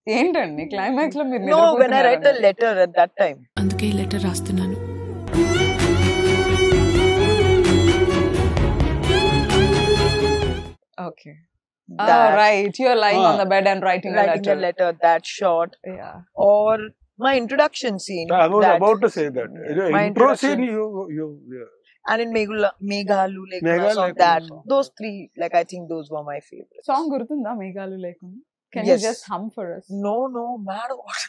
ఏంటండి క్లైమాక్స్ లో మీరు No, when I write a letter at that time. అందుకే ఈ లెటర్ రాస్తున్నాను. Okay right, you're lying on the bed and writing a letter. That shot. Yeah. Or my introduction scene. I was about to say that. My Intro introduction. scene, you And in Meghalu Lekuna Meghalu song, Lekuna that song. those three, like I think those were my favorites. Song గుర్తుందా మేఘాలు లేకుండా? Can you Yes. just hum for us? No, mad what?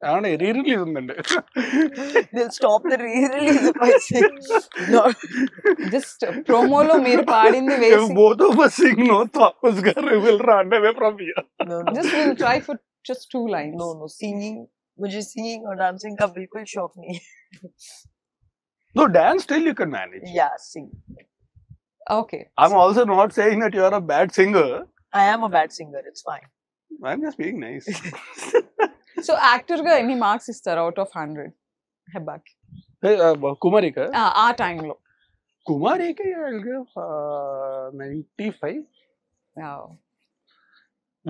అవునా రీ-రిలీజ్ ఉందండి. They'll stop the re-release if I sing. No. Just ప్రోమోలో మీరు పాడింది If వేసి both of us sing, no, Thomas Garu will run away from here. No. just we'll try for just 2 lines. No. Singing, मुझे singing और dancing का बिल्कुल शौक नहीं. No, dance still you can manage. Yeah, sing. Okay. I'm also not saying that you are a bad singer. I am a bad singer. It's fine. I'm just being nice. So actor గా ఎన్ని marks ఇస్తారు out of 100 హెబ్బాకి? Hey, Kumarika. ఆ టైంలో Kumarika, I'll give 95.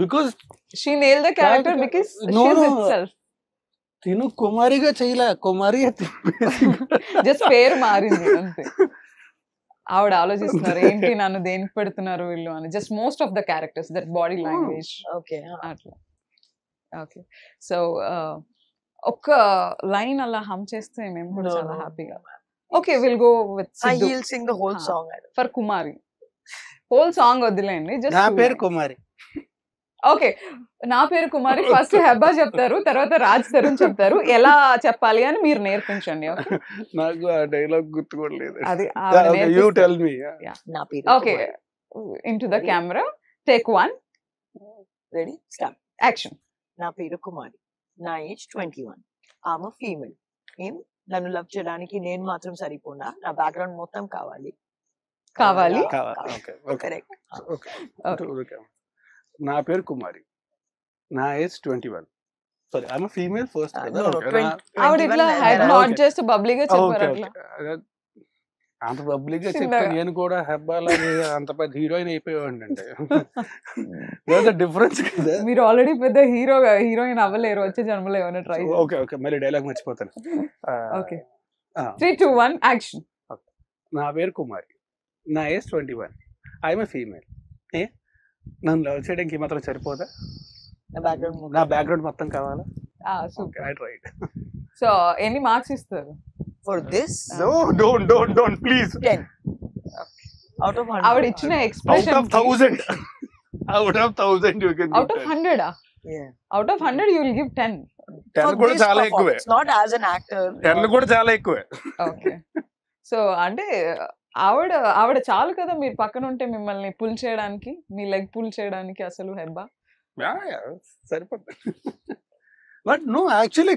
Because she nail the character because No, she is no. Itself. తిను కుమారిగా చేయలే, కుమారి just పేరు మారింది అంతే. ఆవిడ ఆలోచిస్తున్నారు ఏంటి నన్ను దేనికి పెడుతున్నారు వీళ్ళు అని. Just most of the characters that body language Okay. అట్లా. ఓకే సో ఒక్క లైన్ అలా హమ్ చేస్తే మేము కూడా No, చాలా no. హ్యాపీగా. Okay will go with He'll sing the whole song. For Kumari. Whole song వదిలేండి. నా పేరు జస్ట్ కుమారి. ఓకే నా పేరు కుమారి ఫస్ట్ హెబ్బా చెప్తారు, తర్వాత రాజ్ తరుణ్ చెప్తారు. ఎలా చెప్పాలి అని మీరు నేర్పించండి. ఓకే నాకు ఆ డైలాగ్ గుర్తుకోవట్లేదు. అది you tell me. Na peru okay Kumari. Into the camera take 1 Ready? Start. Action. నా పేరు కుమారి. నా ఏజ్ 21. ఆమె ఫీమేల్. నన్ను లవ్ చేయడానికి నేను మాత్రం సరిపోనా, నా బ్యాక్గ్రౌండ్ మొత్తం కావాలి. కావాలి. Okay correct. ఓకే. నా పేరు కుమారి. నా age 21. Sorry, I'm female first కదా. ఆవిడ ఇట్లా హెడ్ నాట్ చేస్తూ బబ్లీగా చెప్పారు అట్లా. అంత పబ్లిక్ గా చెప్తే చిన్నగా. నేను కూడా హెబ్బాలని అంత పెద్ద హీరోయిన్ అయిపోయాడు అంటే డిఫరెన్స్ కదా. మీరు ఆల్రెడీ పెద్ద హీరోయిన్ అవ్వలేరు వచ్చే జన్మలో ఏమైనా ట్రై. ఓకే మళ్ళీ డైలాగ్ మర్చిపోతాను. Okay 3 2 1 action. నా పేరు కుమారి. నా ఏజ్ 21. I'm female. నన్ను లవ్ చేయడానికి మాత్రం సరిపోదా, నా బ్యాక్గ్రౌండ్ మొత్తం కావాలా? సూపర్. రైట్. సో ఎన్ని మార్క్స్ ఇస్తారు? For this, No, don't, please. 10. Out of 100. ఆవిడ ఇచ్చిన Out expression of 1,000. Out of 1,000 you can out give of 10. 100 Yeah. Out of 100 you will give 10. 10 For కూడా this చాలా ఎక్కువే. performance, not as an actor. 10 కూడా చాలా ఎక్కువే. Okay so అంటే ఆవిడ చాలు కదా మీరు పక్కన ఉంటే మిమ్మల్ని పుల్ చేయడానికి, మీ లెగ్ పుల్ చేయడానికి అసలు హెబ్బా. Yeah, సరిపోతుంది. బట్ నో యాక్చువల్లీ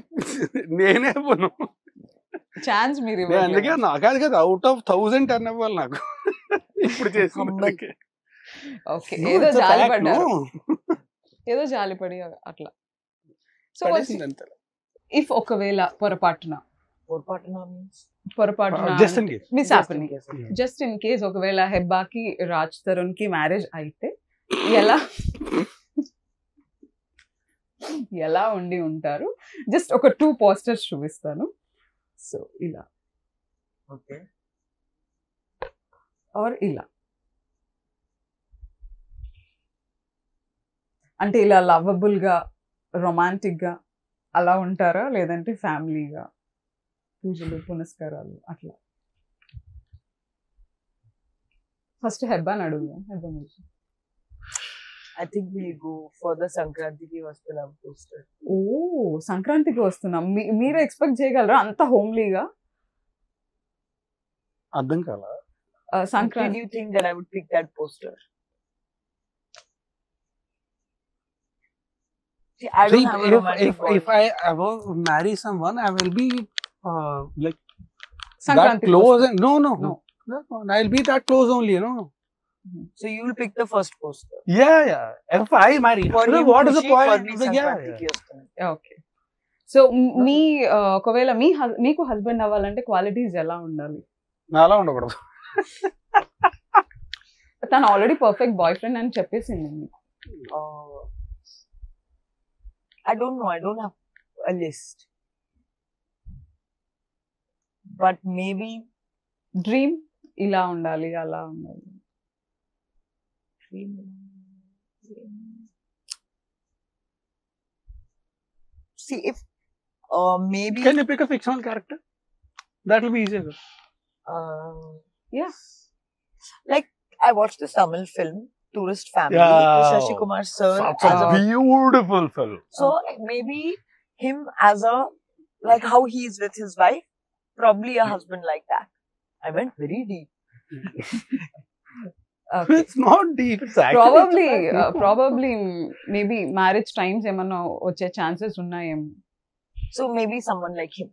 నేనే పోను. ఛాన్స్ మీరు నేను అందుకే నాకాదు కదా అవుట్ ఆఫ్ 1,000 10 ఇవ్వాలి నాకు ఇప్పుడు చేసింది. ఓకే ఏదో జాలిపడ్డారు, ఏదో జాలిపడి అట్లా. సో ఇఫ్ ఒకవేళ పొరపాటున just in case miss happen, just in case ఒకవేళ హెబ్బాకి రాజ్ తరుణ్ కి మ్యారేజ్ అయితే ఎలా ఉండి ఉంటారు? జస్ట్ ఒక 2 పోస్టర్స్ చూపిస్తాను. సో ఇలా ఆర్ ఇలా, అంటే ఇలా లవబుల్ గా రొమాంటిక్ గా అలా ఉంటారా, లేదంటే ఫ్యామిలీగా పూజలు పునస్కారాలు అట్లా? ఫస్ట్ హెబ్బాని అడుగుదాం. హెబ్బా మీరు. I think we'll go for the Sankranti Vastulam poster. ఓ సంక్రాంతికి వస్తున్నాం, మీరు ఎక్స్పెక్ట్ చేయగలరా అంత హోమ్లీగా? అర్థం కాలా? Did Sankranti you think that I would pick that poster? See, I don't See, have a romantic if I ever marry someone, I will be like that Sankranti close. And, no. No. I'll be that close only, you know. So you will pick the first poster. Yeah. If I marry, For then him, what is the Khushi, for point? me, Yeah. Sankranti వస్తుంది. Okay so మీ ఒకవేళ మీకు husband అవ్వాలంటే qualities ఎలా ఉండాలి? నాలా ఉండకూడదు. తను already perfect boy friend అని చెప్పేసింది మీకు. I don't know. I don't have a list. But maybe dream ఇలా ఉండాలి అలా ఉండాలి. see if maybe Can you pick a fictional character? That will be easier. Yeah. like I watched this Tamil film Tourist Family Yeah. with Shashi Kumar sir Such as a a beautiful film. so maybe him as a like how he is with his wife, probably a husband like that. I went very deep. Okay. It's not deep. It's actually probably maybe marriage times ఏమన్నా వచ్చే chances ఉన్నాయేమో. So maybe someone like him.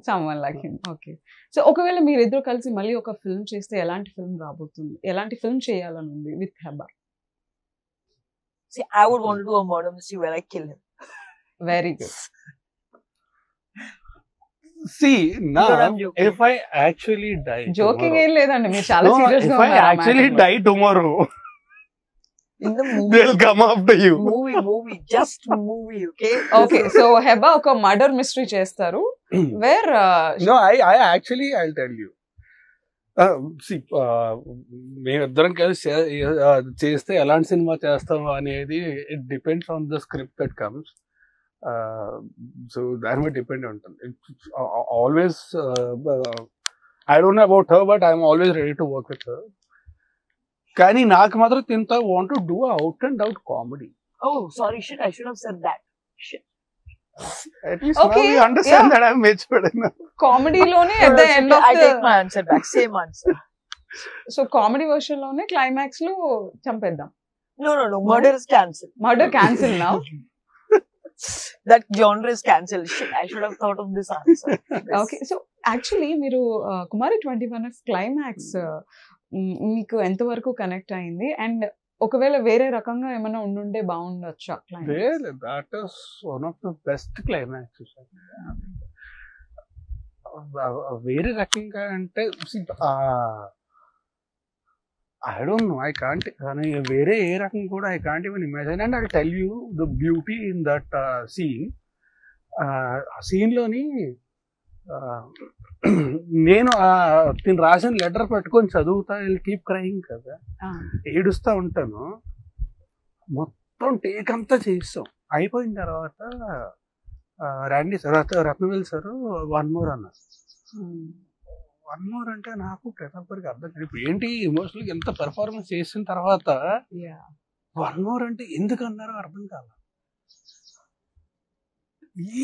Someone like him. Okay so ఒకవేళ మీరిద్దరు కలిసి మళ్ళీ ఒక film చేస్తే ఎలాంటి ఫిల్మ్ రాబోతుంది? ఎలాంటి ఫిల్మ్ చేయాలని ఉంది with Heba? See, I would want to do a murder mystery where I kill him. Very good. See, now, But I'm joking. if I actually die joking tomorrow, ఏం లేదండి, మీరు చాలా no, సీరియస్ if గా I actually die tomorrow, In the movie. they'll come after you. movie. Just movie, okay? Okay so Heba ఒక murder mystery చేస్తారు wear No, I'll tell you. See, మేమిద్దరం కలిసి చేస్తే ఎలాంటి సినిమా చేస్తాం అనేది it depends on the script that comes. So దాని మీద డిపెండ్ ఉంటుంది. Always I don't know about her but I'm always ready to work with her. కానీ నాకు మాత్రం తింత want to do out and out comedy. Oh, sorry, shit. I should have said that. Shit. At least now Okay, you understand yeah. that I'm matured enough. కామెడీలోనే No, at no, the it's end okay. of I take my answer back. Same answer. So comedy version లోనే climax లో చంపేద్దాం. No. Murder is cancelled. Murder cancel now. That genre is cancelled. Shit, I should have thought of this answer. Okay so actually మీరు కుమారి 21 climax మీకు ఎంతవరకు connect అయింది? And ఒకవేళ వేరే రకంగా ఏమైనా ఉండుంటే బాగుండొచ్చా climax? Really, that is one of the best climaxes. వేరే రకంగా అంటే I don't know, I can't. కానీ వేరే ఏ రకం కూడా I can't even imagine. And I tell you the beauty in that scene. ఆ సీన్లోని నేను తిని రాసిన లెటర్ పట్టుకొని చదువుతా, కీప్ క్రైయింగ్ కదా, ఏడుస్తూ ఉంటాను. మొత్తం టేక్ అంతా చేస్తాం. అయిపోయిన తర్వాత రండి sir, Rathnavel sir one more అన్నారు. వన్ మోర్ అంటే నాకు ప్రతాప్ గారికి అర్థం కాదు. ఇప్పుడు ఏంటి ఎమోషనల్గా ఎంత పెర్ఫార్మెన్స్ చేసిన తర్వాత వన్ మోర్ అంటే ఎందుకు అన్నారో అర్థం కాదు.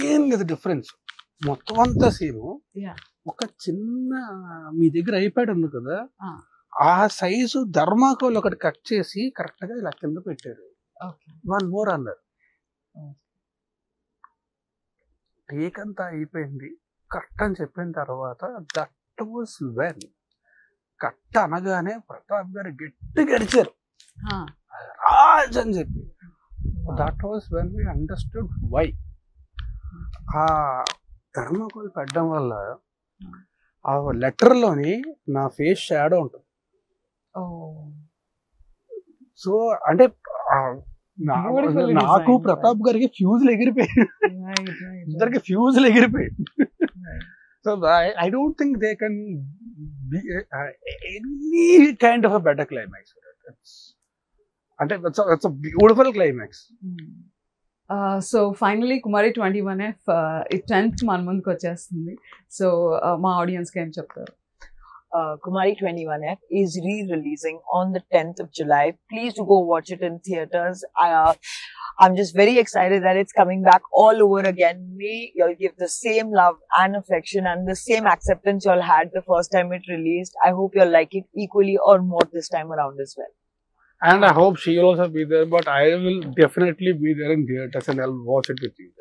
ఏం లేదు డిఫరెన్స్. మొత్తం అంతా సీను ఒక చిన్న మీ దగ్గర ఐప్యాడ్ ఉంది కదా, ఆ సైజు ధర్మాకోల్ ఒకటి కట్ చేసి కరెక్ట్ గా ఇలా కింద పెట్టారు. వన్ మోర్ అన్నారు. టేక్ అంతా అయిపోయింది, కట్ అని చెప్పిన తర్వాత దట్ వాస్ వెన్ కట్ అనగానే ప్రతాప్ గారు గట్టి గడిచారు రాజ్ అని చెప్పి. That was when we understood why. ఆ థర్మాకోల్ పెట్టడం వల్ల ఆ లెటర్లోని నా ఫేస్ షాడో ఉంటుంది. సో అంటే నాకు ప్రతాప్ గారికి ఫ్యూజులు ఎగిరిపోయాయి, ఇద్దరికి ఫ్యూజులు ఎగిరిపోయాయి. So I don't think they can be any kind of a better climax. అంటే it's a beautiful climax. So finally Kumari 21F 10th మన ముందుకు వచ్చేస్తుంది. సో మా ఆడియన్స్కి ఏం చెప్తారు? Kumari 21F is re-releasing on the 10th of July. Please do go watch it in theaters. I'm just very excited that it's coming back all over again. May y'all give the same love and affection and the same acceptance y'all had the first time it released. I hope y'all like it equally or more this time around as well. And I hope she will also be there, but I will definitely be there in theaters and I'll watch it with you.